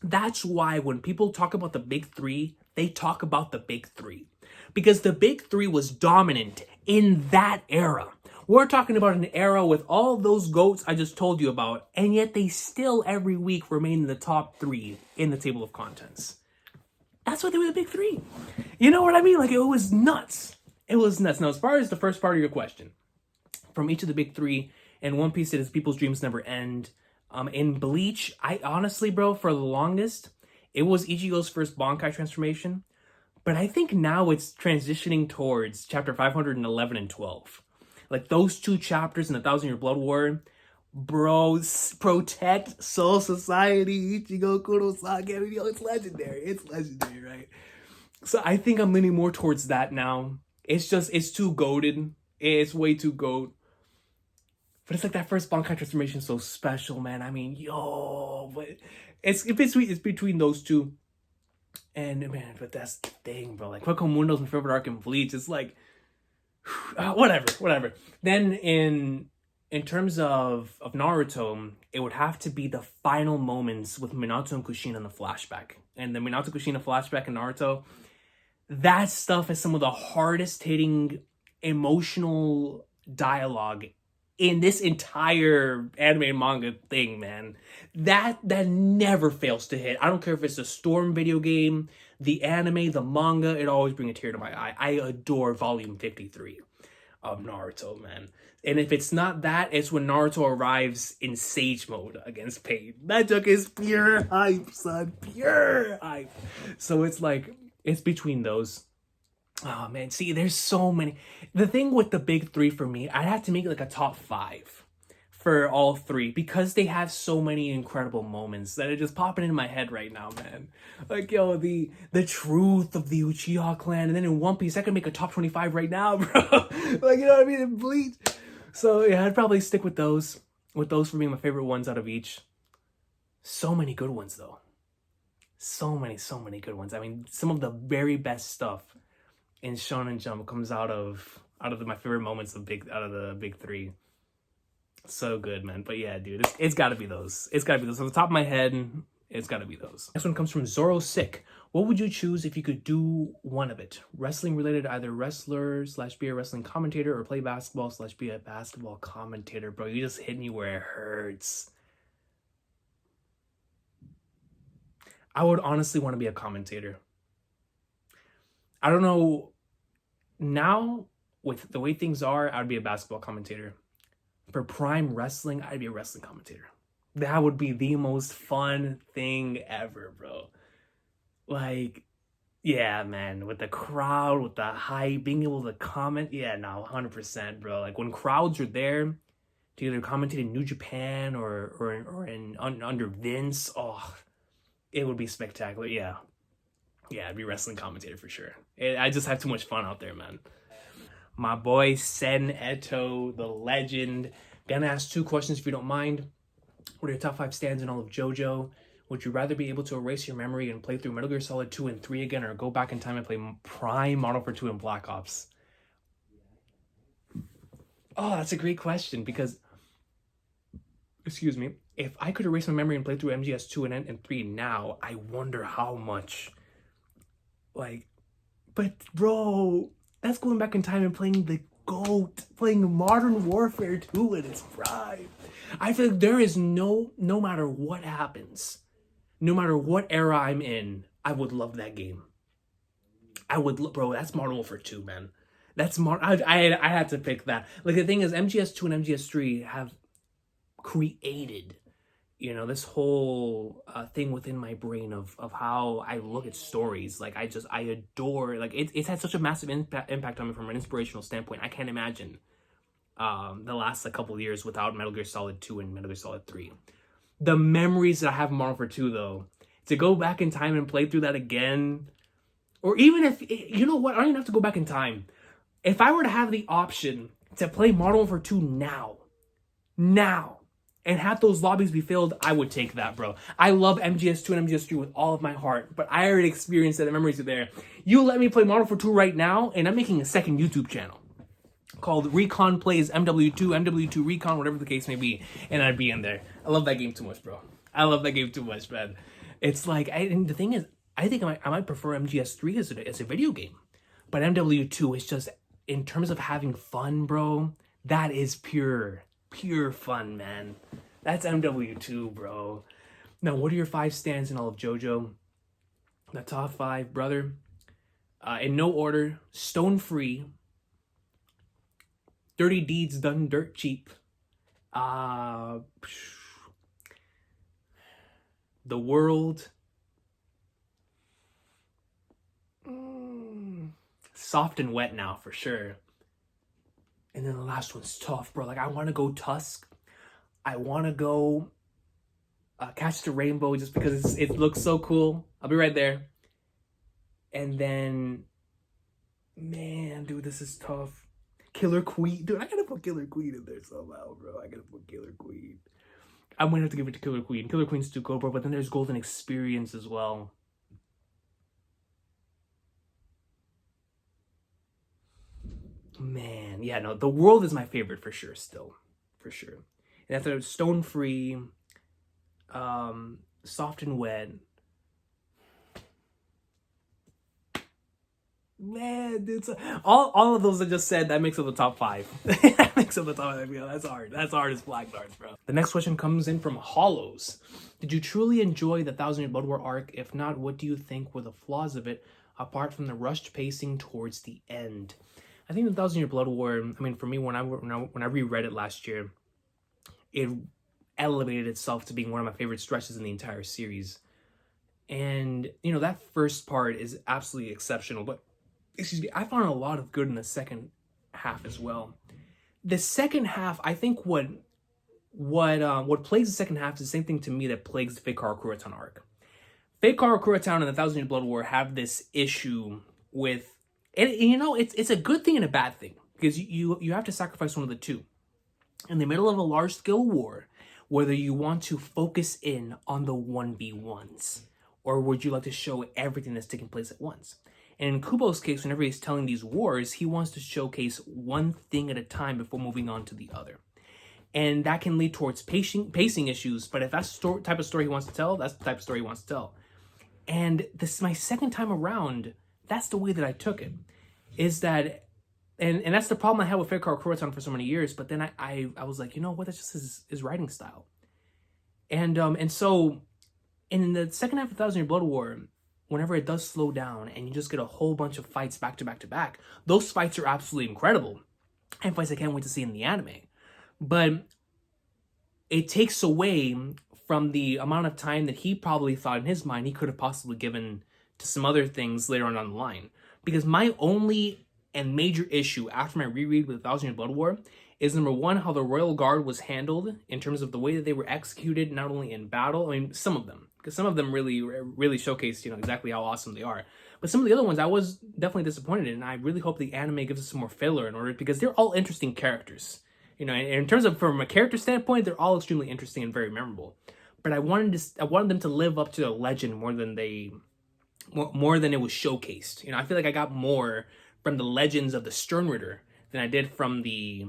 Speaker 1: that's why when people talk about the big three, they talk about the big three. Because the big three was dominant in that era. We're talking about an era with all those goats I just told you about, and yet they still every week remain in the top three in the table of contents. That's why they were the big three. You know what I mean? Like, it was nuts. Now, as far as the first part of your question, from each of the big three, in One Piece it is People's Dreams Never End. In Bleach, I honestly, bro, for the longest, it was Ichigo's first Bankai transformation. But I think now it's transitioning towards chapter 511 and 12. Like, those two chapters in the 1,000 Year Blood War, bro, protect Soul Society, Ichigo Kurosage, yo, it's legendary, right? So I think I'm leaning more towards that now. It's too goated. It's way too goat. But it's like that first Bankai transformation is so special, man. I mean, yo, but it's between those two. And man, but that's the thing, bro. Like, Fuck Mundo's my favorite arc in Bleach. It's like, whatever. Then in terms of Naruto, it would have to be the final moments with Minato and Kushina in the flashback. And the Minato Kushina flashback in Naruto, that stuff is some of the hardest hitting emotional dialogue in this entire anime and manga thing, man. That never fails to hit. I don't care if it's a Storm video game, the anime, the manga, it always brings a tear to my eye. I adore volume 53 of Naruto, man. And if it's not that, it's when Naruto arrives in Sage mode against Pain. That joke is pure hype, son. Pure hype. So it's like, it's between those. Oh, man. See, there's so many. The thing with the big three for me, I'd have to make like a top 5 for all three because they have so many incredible moments that are just popping in my head right now, man. Like, yo, the truth of the Uchiha clan, and then in One Piece, I can make a top 25 right now, bro. Like, you know what I mean? In Bleach. So, yeah, I'd probably stick with those. With those for being my favorite ones out of each. So many good ones, though. So many good ones. I mean, some of the very best stuff in Shonen Jump comes out of my favorite moments out of the big three. So good, man. But yeah, dude, it's gotta be those. It's gotta be those. On the top of my head, it's gotta be those. Next one comes from Zoro Sick. What would you choose if you could do one of it? Wrestling related, either wrestler / be a wrestling commentator, or play basketball / be a basketball commentator. Bro, you just hit me where it hurts. I would honestly want to be a commentator. I don't know. Now, with the way things are, I'd be a basketball commentator. For Prime Wrestling, I'd be a wrestling commentator. That would be the most fun thing ever, bro. Like, yeah, man, with the crowd, with the hype, being able to comment, yeah, no, 100%, bro. Like when crowds are there to either commentate in New Japan or under Vince, oh, it would be spectacular. Yeah, yeah, I'd be wrestling commentator for sure. I just have too much fun out there, man. My boy Sen Eto, the legend. Gonna ask 2 questions if you don't mind. What are your top 5 stands in all of JoJo? Would you rather be able to erase your memory and play through Metal Gear Solid 2 and 3 again, or go back in time and play Prime Model for 2 and Black Ops? Oh, that's a great question because, excuse me, if I could erase my memory and play through MGS 2 and 3 now, I wonder how much. Like, but bro, that's going back in time and playing the GOAT, playing Modern Warfare 2 in its prime. I feel like there is no matter what happens, no matter what era I'm in, I would love that game. I would, bro, that's Modern Warfare 2, man. I had to pick that. Like, the thing is, MGS2 and MGS3 have created, this whole thing within my brain of how I look at stories. Like, I adore, like, it's had such a massive impact on me from an inspirational standpoint. I can't imagine the last couple of years without Metal Gear Solid 2 and Metal Gear Solid 3. The memories that I have in Modern Warfare 2, though, to go back in time and play through that again, or even if, you know what, I don't even have to go back in time. If I were to have the option to play Modern Warfare 2 now, and have those lobbies be filled, I would take that, bro. I love MGS2 and MGS3 with all of my heart, but I already experienced that. The memories are there. You let me play Modern Warfare 2 right now, and I'm making a second YouTube channel called Recon Plays MW2, MW2 Recon, whatever the case may be, and I'd be in there. I love that game too much, bro. I love that game too much, man. It's like, and the thing is, I think I might prefer MGS3 as a video game, but MW2 is just, in terms of having fun, bro, that is pure fun, man. That's MW2, bro. Now, what are your 5 stands in all of JoJo? The top 5, brother. In no order: Stone Free, Dirty Deeds Done Dirt Cheap, The World, Soft and Wet now for sure. And then the last one's tough, bro. Like, I want to go Tusk. I want to go Catch the Rainbow just because it looks so cool. I'll be right there. And then, man, dude, this is tough. Killer Queen. Dude, I gotta put Killer Queen in there somehow, bro. I gotta put Killer Queen. I'm gonna have to give it to Killer Queen. Killer Queen's too cool, bro. But then there's Golden Experience as well. Man, yeah, no, The World is my favorite for sure, still. For sure. And after Stone Free, Soft and Wet. Man, dude, all of those I just said, that makes up the top 5. That makes up the top 5. Yeah, that's hard. That's hard as black darts, bro. The next question comes in from Hollows. Did you truly enjoy the 1,000 Year Blood War arc? If not, what do you think were the flaws of it, apart from the rushed pacing towards the end? I think the 1,000 Year Blood War, I mean, for me, when I reread it last year, it elevated itself to being one of my favorite stretches in the entire series. And, that first part is absolutely exceptional, but, excuse me, I found a lot of good in the second half as well. The second half, I think what plagues the second half is the same thing to me that plagues the Fate Kara Kurotan arc. Fate Kara Kurotan and the 1,000 Year Blood War have this issue with, and it's a good thing and a bad thing, because you have to sacrifice one of the two. In the middle of a large-scale war, whether you want to focus in on the 1v1s, or would you like to show everything that's taking place at once? And in Kubo's case, whenever he's telling these wars, he wants to showcase one thing at a time before moving on to the other. And that can lead towards pacing issues, but if that's the type of story he wants to tell, that's the type of story he wants to tell. And this is my second time around, that's the way that I took it. Is that, and that's the problem I had with Fate Kara Kurotan for so many years, but then I was like, you know what, that's just his writing style. And so And in the second half of Thousand Year Blood War, whenever it does slow down and you just get a whole bunch of fights back to back to back, those fights are absolutely incredible. And fights I can't wait to see in the anime. But it takes away from the amount of time that he probably thought in his mind he could have possibly given to some other things later on down the line. Because my only and major issue after my reread with Thousand Year Blood War is, number one, how the Royal Guard was handled in terms of the way that they were executed, not only in battle, I mean, some of them, because some of them really showcased, exactly how awesome they are. But some of the other ones I was definitely disappointed in, and I really hope the anime gives us some more filler in order, because they're all interesting characters. In terms of, from a character standpoint, they're all extremely interesting and very memorable. But I wanted them to live up to the legend more than it was showcased. I feel like I got more from the legends of the Sternritter than I did from the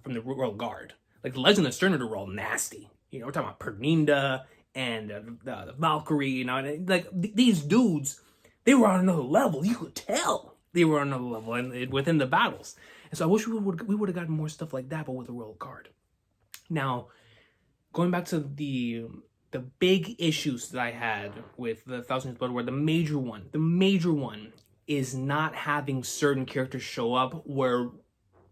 Speaker 1: Royal Guard. Like, the legends of the Sternritter were all nasty. We're talking about Perninda and the Valkyrie. Like, these dudes, they were on another level. You could tell they were on another level within the battles. And so I wish we would have gotten more stuff like that, but with the Royal Guard. Now, going back to the big issues that I had with the Thousand Years Blood War, the major one is not having certain characters show up where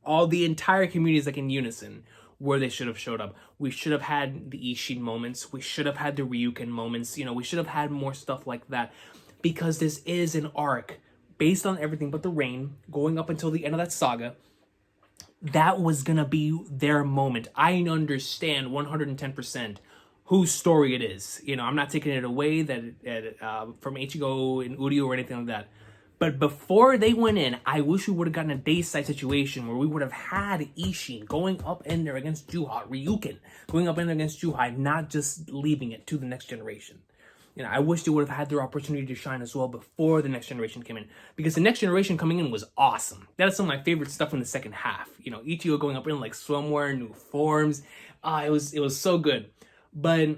Speaker 1: all the entire community is like in unison where they should have showed up. We should have had the Ishin moments. We should have had the Ryuken moments. We should have had more stuff like that, because this is an arc based on everything but the rain going up until the end of that saga. That was gonna be their moment. I understand 110% whose story it is. I'm not taking it away from Ichigo and Uryu or anything like that. But before they went in, I wish we would have gotten a Dayside situation where we would have had Ishin going up in there against Juha, Ryuken going up in there against Juha, not just leaving it to the next generation. I wish they would have had their opportunity to shine as well before the next generation came in, because the next generation coming in was awesome. That is some of my favorite stuff in the second half. Ichigo going up in like swimwear, new forms. It was so good. But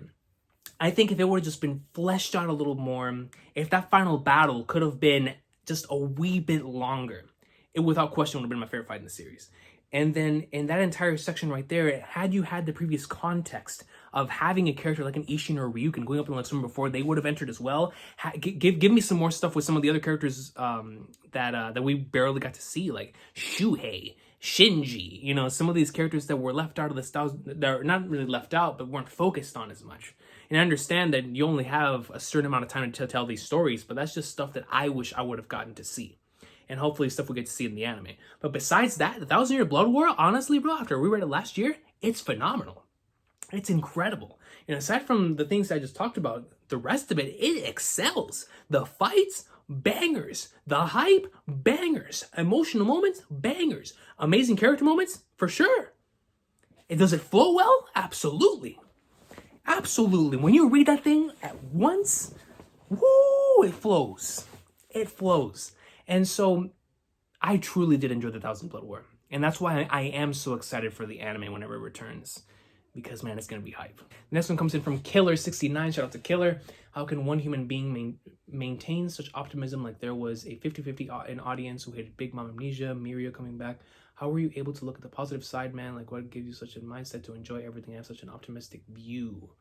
Speaker 1: I think if it would have just been fleshed out a little more, if that final battle could have been just a wee bit longer, it without question would have been my favorite fight in the series. And then in that entire section right there, had you had the previous context of having a character like an Ishin or Ryuken going up in like someone before they would have entered as well, give me some more stuff with some of the other characters that we barely got to see, like Shuhei, Shinji, some of these characters that were left out of the styles, that are not really left out, but weren't focused on as much. And I understand that you only have a certain amount of time to tell these stories, but that's just stuff that I wish I would have gotten to see. And hopefully stuff we get to see in the anime. But besides that, the Thousand Year Blood War, honestly, bro, after we read it last year, it's phenomenal. It's incredible. And aside from the things I just talked about, the rest of it excels. The fights, bangers. The hype, bangers. Emotional moments, bangers. Amazing character moments, for sure. And does it flow well? Absolutely. Absolutely. When you read that thing at once, woo, it flows. It flows. And so I truly did enjoy the Thousand Blood War. And that's why I am so excited for the anime whenever it returns. Because, man, it's going to be hype. The next one comes in from Killer69. Shout out to Killer. How can one human being maintain such optimism like there was a 50-50 in audience who hated Big Mom Amnesia, Miria coming back? How were you able to look at the positive side, man? Like, what gives you such a mindset to enjoy everything and have such an optimistic view?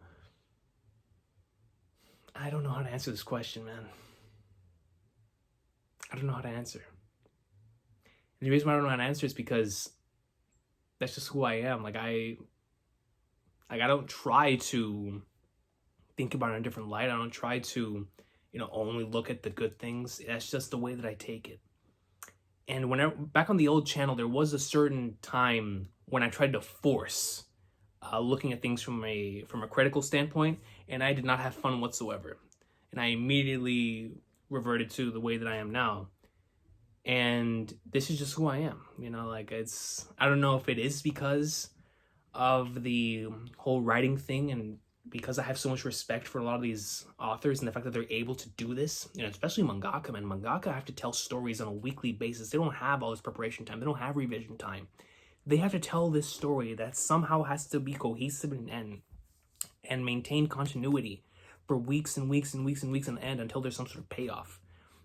Speaker 1: I don't know how to answer this question, man. I don't know how to answer. And the reason why I don't know how to answer is because that's just who I am. I don't try to think about it in a different light. I don't try to, only look at the good things. That's just the way that I take it. And whenever back on the old channel, there was a certain time when I tried to force looking at things from a critical standpoint, and I did not have fun whatsoever. And I immediately reverted to the way that I am now. And this is just who I am. I don't know if it is because of the whole writing thing and because I have so much respect for a lot of these authors and the fact that they're able to do this, especially mangaka, man. Mangaka have to tell stories on a weekly basis. They don't have all this preparation time. They don't have revision time. They have to tell this story that somehow has to be cohesive and maintain continuity for weeks and weeks and weeks and weeks on end until there's some sort of payoff.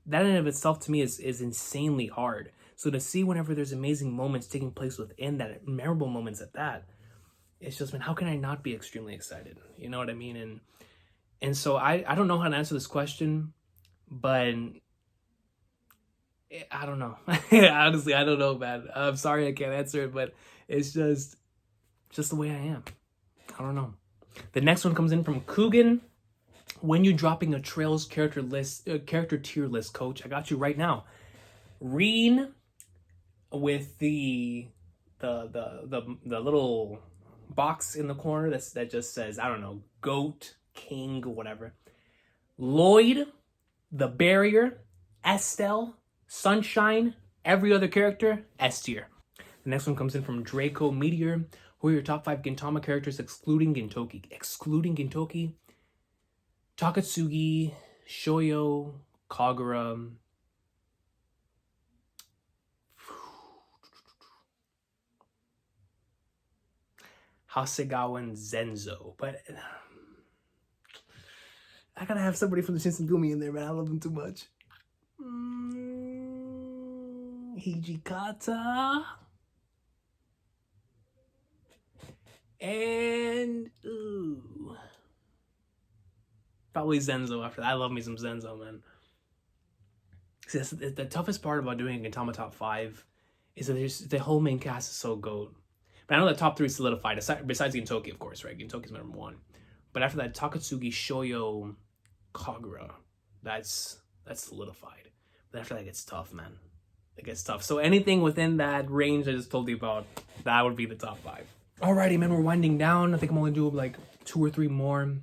Speaker 1: That in and of itself to me is insanely hard. So to see whenever there's amazing moments taking place within that, memorable moments at that, it's just, man, how can I not be extremely excited? You know what I mean? And so I don't know how to answer this question, but I don't know. Honestly, I don't know, man. I'm sorry I can't answer it, but it's just the way I am. I don't know. The next one comes in from Coogan. When you're dropping a Trails character tier list, coach, I got you right now. Reen with the little box in the corner that just says, I don't know, Goat, King, or whatever. Lloyd, the Barrier, Estelle, Sunshine, every other character, S tier. The next one comes in from Draco Meteor. Who are your top 5 Gintama characters excluding Gintoki? Excluding Gintoki? Takatsugi, Shoyo, Kagura. Hasegawa and Zenzo. But I gotta have somebody from the Shinsengumi in there, man. I love them too much. Hijikata. And probably Zenzo after that. I love me some Zenzo, man. See, the toughest part about doing a Gintama top 5 is that the whole main cast is so goat. But I know that top 3 is solidified, besides Gintoki, of course, right? Gintoki's number 1. But after that, Takatsugi, Shoyo, Kagura, that's solidified. But after that, it gets tough, man. It gets tough. So anything within that range I just told you about, that would be the top 5. Alrighty, man, we're winding down. I think I'm only doing like 2 or 3 more.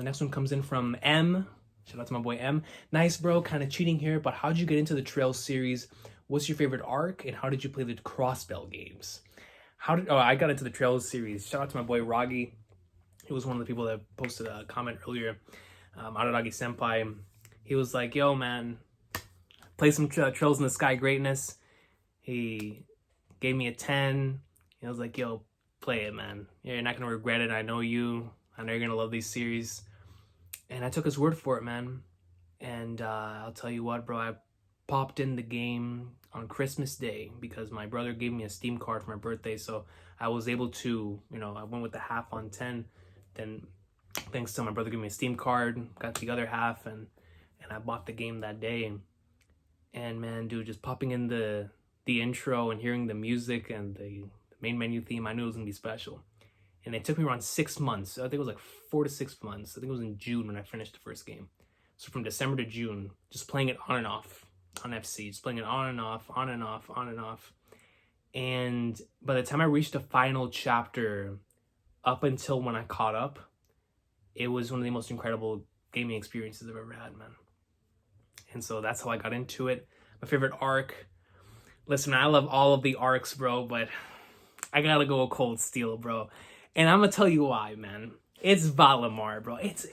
Speaker 1: Next one comes in from M. Shout out to my boy M. Nice, bro. Kind of cheating here, but how'd you get into the Trails series? What's your favorite arc, and how did you play the Crossbell games? I got into the Trails series. Shout out to my boy Ragi. He was one of the people that posted a comment earlier. Araragi Senpai. He was like, yo, man, play some Trails in the Sky greatness. He gave me a 10. He was like, yo, play it, man. You're not going to regret it. I know you. I know you're going to love these series. And I took his word for it, man. And I'll tell you what, bro. I popped in the game on Christmas Day because my brother gave me a Steam card for my birthday. So I was able to, I went with the half on 10. Then thanks to my brother giving me a Steam card, got the other half, and I bought the game that day. And man, dude, just popping in the intro and hearing the music and the main menu theme, I knew it was going to be special. And it took me around 6 months. I think it was like 4 to 6 months. I think it was in June when I finished the first game. So from December to June, just playing it on and off on FC, just playing it on and off, on and off, on and off. And by the time I reached the final chapter, up until when I caught up, it was one of the most incredible gaming experiences I've ever had, man. And so that's how I got into it. My favorite arc. Listen, I love all of the arcs, bro, but I gotta go with Cold Steel, bro. And I'm gonna tell you why, man. It's Valimar, bro. It's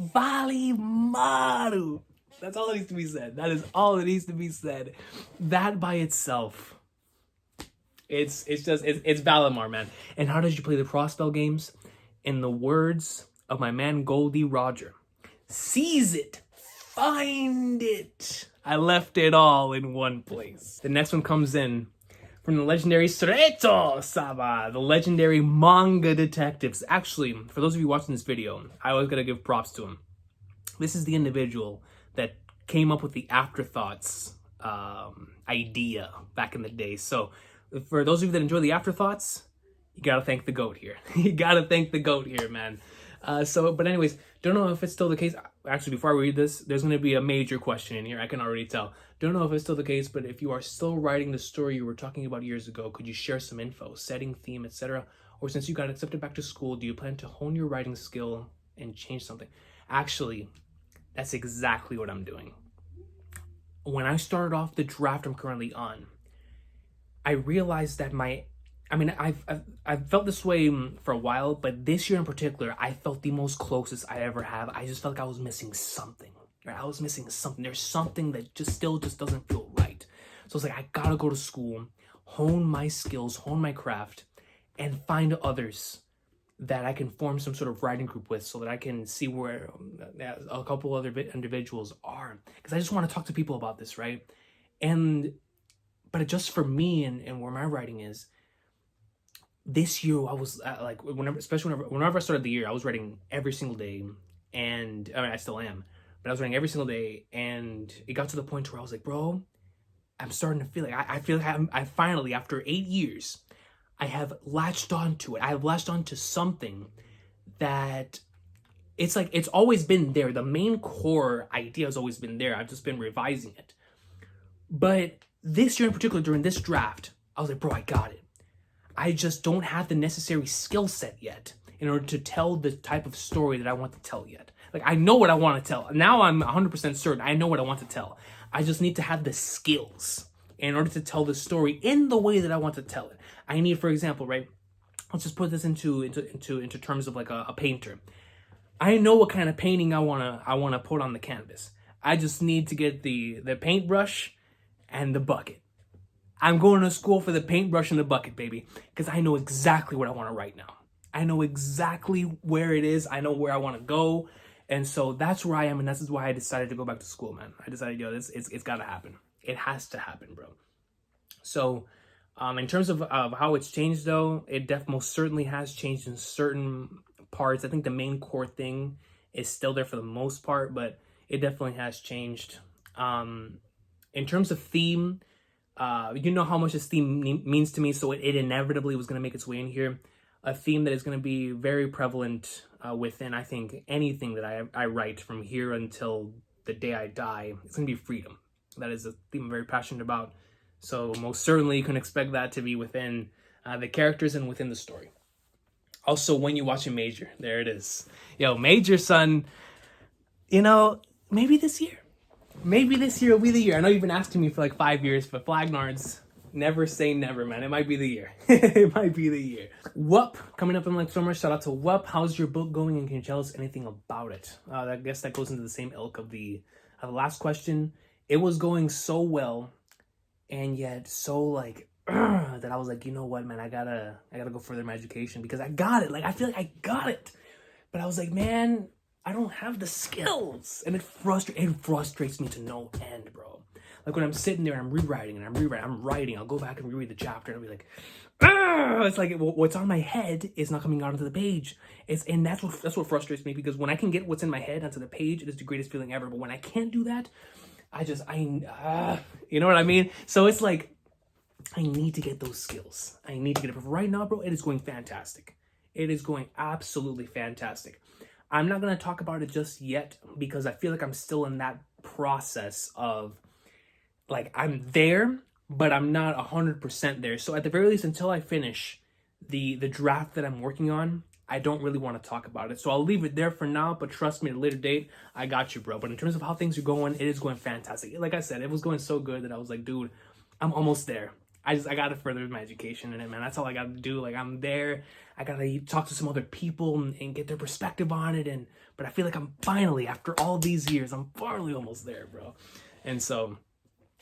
Speaker 1: Valimaru. That's all that needs to be said. That is all that needs to be said. That by itself, it's Valimar, man. And how did you play the Crossbell games? In the words of my man Goldie Roger, seize it, find it. I left it all in one place. The next one comes in from the legendary Sureto Saba, the legendary manga detectives. Actually, for those of you watching this video, I always gotta give props to him. This is the individual that came up with the Afterthoughts idea back in the day. So for those of you that enjoy the Afterthoughts, you gotta thank the GOAT here. You gotta thank the GOAT here, man. But anyways, don't know if it's still the case. Actually, before I read this, there's going to be a major question in here. I can already tell. Don't know if it's still the case, but if you are still writing the story you were talking about years ago, could you share some info, setting, theme, etc.? Or since you got accepted back to school, do you plan to hone your writing skill and change something? Actually, that's exactly what I'm doing. When I started off the draft I'm currently on, I realized that I've felt this way for a while, but this year in particular, I felt the most closest I ever have. I just felt like I was missing something. Right? I was missing something. There's something that still doesn't feel right. So it's like, I gotta go to school, hone my skills, hone my craft, and find others that I can form some sort of writing group with so that I can see where a couple other individuals are. Because I just want to talk to people about this, right? But just for me and where my writing is, this year I was whenever I started the year, I was writing every single day, and I mean, I still am, but I was writing every single day, and it got to the point where I was like, bro, I'm starting to feel like I feel like I finally, after 8 years, I have latched onto it. I have latched onto something that it's like it's always been there. The main core idea has always been there. I've just been revising it. But this year in particular, during this draft, I was like, bro, I got it. I just don't have the necessary skill set yet in order to tell the type of story that I want to tell yet. Like, I know what I want to tell. Now I'm 100% certain I know what I want to tell. I just need to have the skills in order to tell the story in the way that I want to tell it. I need, for example, right? Let's just put this into terms of like a painter. I know what kind of painting I wanna put on the canvas. I just need to get the paintbrush and the bucket. I'm going to school for the paintbrush and the bucket, baby, because I know exactly what I want to write now. I know exactly where it is. I know where I want to go. And so that's where I am, and that's why I decided to go back to school, man. I decided, yo, it's got to happen. It has to happen, bro. So in terms of how it's changed, though, it most certainly has changed in certain parts. I think the main core thing is still there for the most part, but it definitely has changed. In terms of theme, you know how much this theme means to me, so it inevitably was going to make its way in here. A theme that is going to be very prevalent within, I think, anything that I write from here until the day I die. It's going to be freedom. That is a theme I'm very passionate about. So most certainly you can expect that to be within the characters and within the story. Also, when you watch a Major, there it is. Yo, Major, son, you know, maybe this year. Maybe this year will be the year. I know you've been asking me for like 5 years, but Flagnards, never say never, man. It might be the year. It might be the year. Whoop, coming up in like summer. Shout out to Whoop. How's your book going, and can you tell us anything about it? I guess that goes into the same ilk of the last question. It was going so well, and yet so like that I was like, you know what, man, I gotta go further in my education because I got it. Like, I feel like I got it, but I was like, man, I don't have the skills, and it frustrates me to no end, bro. Like when I'm sitting there and I'm rewriting, I'm writing, I'll go back and reread the chapter and I'll be like, it's like what's on my head is not coming out onto the page. And that's what frustrates me, because when I can get what's in my head onto the page, it is the greatest feeling ever. But when I can't do that, you know what I mean? So it's like, I need to get those skills. I need to get it. But right now, bro, it is going fantastic. It is going absolutely fantastic. I'm not going to talk about it just yet because I feel like I'm still in that process of, like, I'm there, but I'm not 100% there. So at the very least, until I finish the draft that I'm working on, I don't really want to talk about it. So I'll leave it there for now, but trust me, at a later date, I got you, bro. But in terms of how things are going, it is going fantastic. Like I said, it was going so good that I was like, dude, I'm almost there. I got to further my education in it, man. That's all I got to do. Like, I'm there. I got to talk to some other people and get their perspective on it. But I feel like I'm finally, after all these years, I'm finally almost there, bro. And so,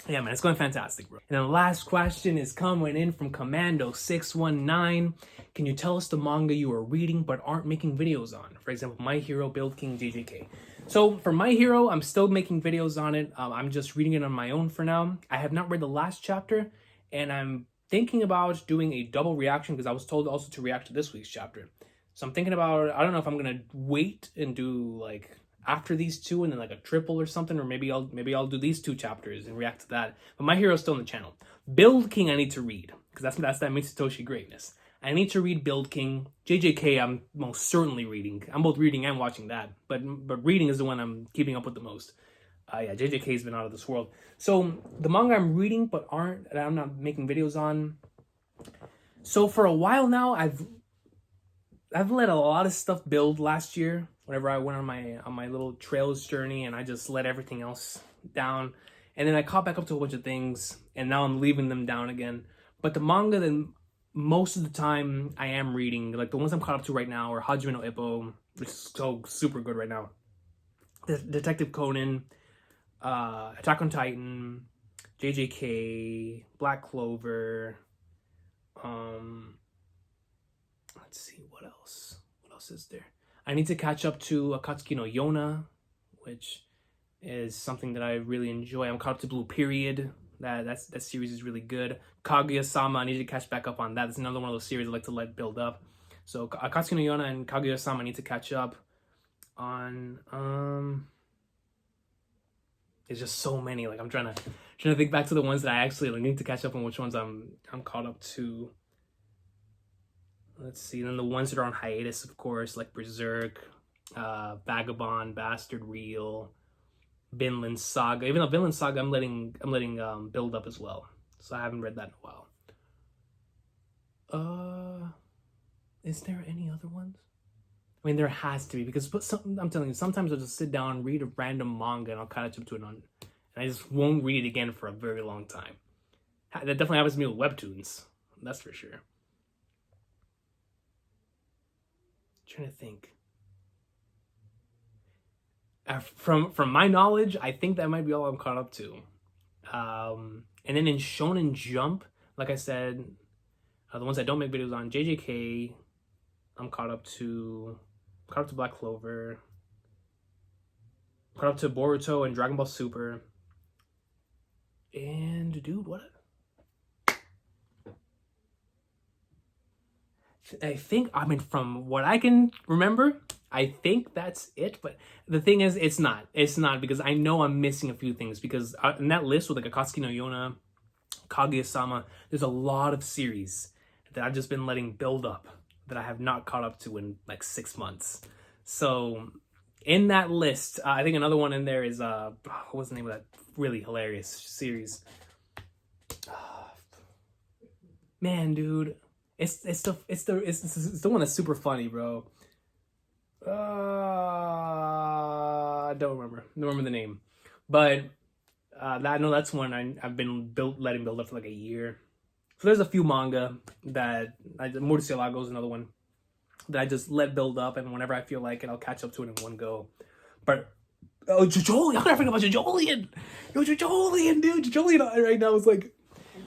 Speaker 1: yeah, man, it's going fantastic, bro. And the last question is coming in from Commando619. Can you tell us the manga you are reading but aren't making videos on? For example, My Hero, Build King, JJK. So for My Hero, I'm still making videos on it. I'm just reading it on my own for now. I have not read the last chapter, and I'm thinking about doing a double reaction because I was told also to react to this week's chapter. So I'm thinking about, I don't know if I'm going to wait and do like after these two and then like a triple or something, or maybe I'll do these two chapters and react to that. But My Hero's still on the channel. Build King I need to read because that's that Mitsutoshi greatness. I need to read Build King. JJK I'm most certainly reading. I'm both reading and watching that, but reading is the one I'm keeping up with the most. Yeah, JJK's been out of this world. So the manga I'm reading but I'm not making videos on. So for a while now, I've let a lot of stuff build last year. Whenever I went on my little trails journey, and I just let everything else down, and then I caught back up to a bunch of things, and now I'm leaving them down again. But the manga that most of the time I am reading, like the ones I'm caught up to right now, are Hajime no Ippo, which is so super good right now. Detective Conan, Attack on Titan, JJK, Black Clover. Let's see, what else? What else is there? I need to catch up to Akatsuki no Yona, which is something that I really enjoy. I'm caught up to Blue Period. That series is really good. Kaguya-sama, I need to catch back up on that. That's another one of those series I like to let build up. So Akatsuki no Yona and Kaguya-sama I need to catch up. on. It's just so many. Like I'm trying to think back to the ones that I actually like, need to catch up on, which ones I'm caught up to. Let's see. Then the ones that are on hiatus, of course, like Berserk, Vagabond, Bastard Reel, Vinland Saga. Even though Vinland Saga, I'm letting build up as well, so I haven't read that in a while. Is there any other ones? I mean, there has to be, because I'm telling you, sometimes I'll just sit down and read a random manga and I'll catch up to it and I just won't read it again for a very long time. That definitely happens to me with webtoons. That's for sure. Trying to think. From my knowledge, I think that might be all I'm caught up to. And then in Shonen Jump, like I said, the ones I don't make videos on, JJK, I'm caught up to Black Clover, caught up to Boruto and Dragon Ball Super. And dude, what? I think, I mean, from what I can remember, I think that's it. But the thing is, it's not. It's not, because I know I'm missing a few things. Because in that list with like Akatsuki no Yona, Kaguya-sama, there's a lot of series that I've just been letting build up that I have not caught up to in like 6 months. So in that list, I think another one in there is what was the name of that really hilarious series? Man, dude, it's the one that's super funny, bro. I don't remember the name, but I know that's one I've been letting build up for like a year. So there's a few manga that Murcielago is another one that I just let build up, and whenever I feel like it, I'll catch up to it in one go. But JoJolion, how could I forget about JoJolion? Yo, JoJolion, dude, JoJolion right now is like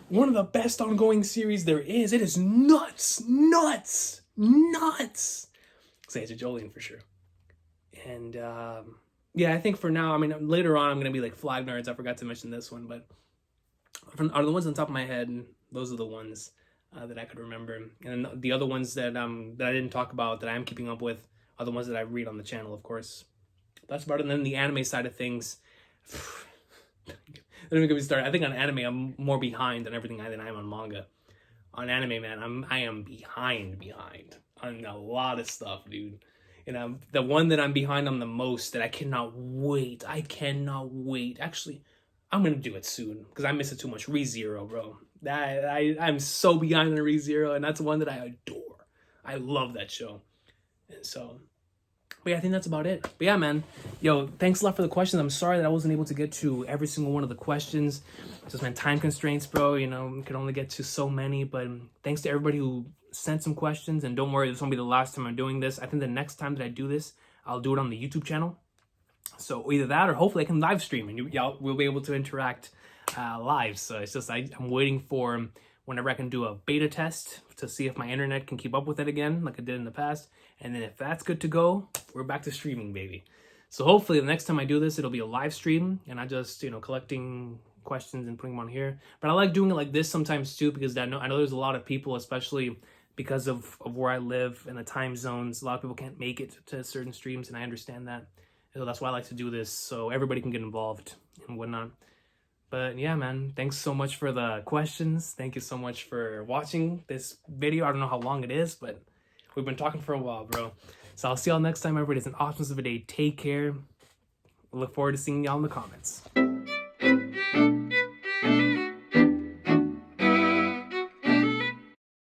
Speaker 1: one of the best ongoing series there is. It is nuts. Say it's JoJolion for sure. And yeah, I think for now, I mean, later on I'm gonna be like Flag Nerds. I forgot to mention this one, but are the ones on top of my head, those are the ones that I could remember. And then the other ones that I didn't talk about that I am keeping up with are the ones that I read on the channel, of course. That's about it. And then the anime side of things, don't even get me started. I think on anime I'm more behind than everything than I am on manga. On anime, man, I am behind on a lot of stuff, dude. And the one that I'm behind on the most that I cannot wait. Actually, I'm gonna do it soon because I miss it too much. ReZero, bro. I'm so behind on ReZero, and that's one that I adore. I love that show. And so, but yeah, I think that's about it. But yeah, man, yo, thanks a lot for the questions. I'm sorry that I wasn't able to get to every single one of the questions. Just man, time constraints, bro. You know, could only get to so many. But thanks to everybody who sent some questions. And don't worry, this won't be the last time I'm doing this. I think the next time that I do this, I'll do it on the YouTube channel. So either that or hopefully I can live stream and we'll be able to interact live. So it's just I'm waiting for whenever I can do a beta test to see if my internet can keep up with it again like I did in the past. And then if that's good to go, we're back to streaming, baby. So hopefully the next time I do this, it'll be a live stream and not just, you know, collecting questions and putting them on here. But I like doing it like this sometimes too, because I know there's a lot of people, especially because of where I live and the time zones. A lot of people can't make it to certain streams, and I understand that. So that's why I like to do this, so everybody can get involved and whatnot. But yeah, man, thanks so much for the questions. Thank you so much for watching this video. I don't know how long it is, but we've been talking for a while, bro. So I'll see y'all next time, everybody. It's an awesome day. Take care. Look forward to seeing y'all in the comments.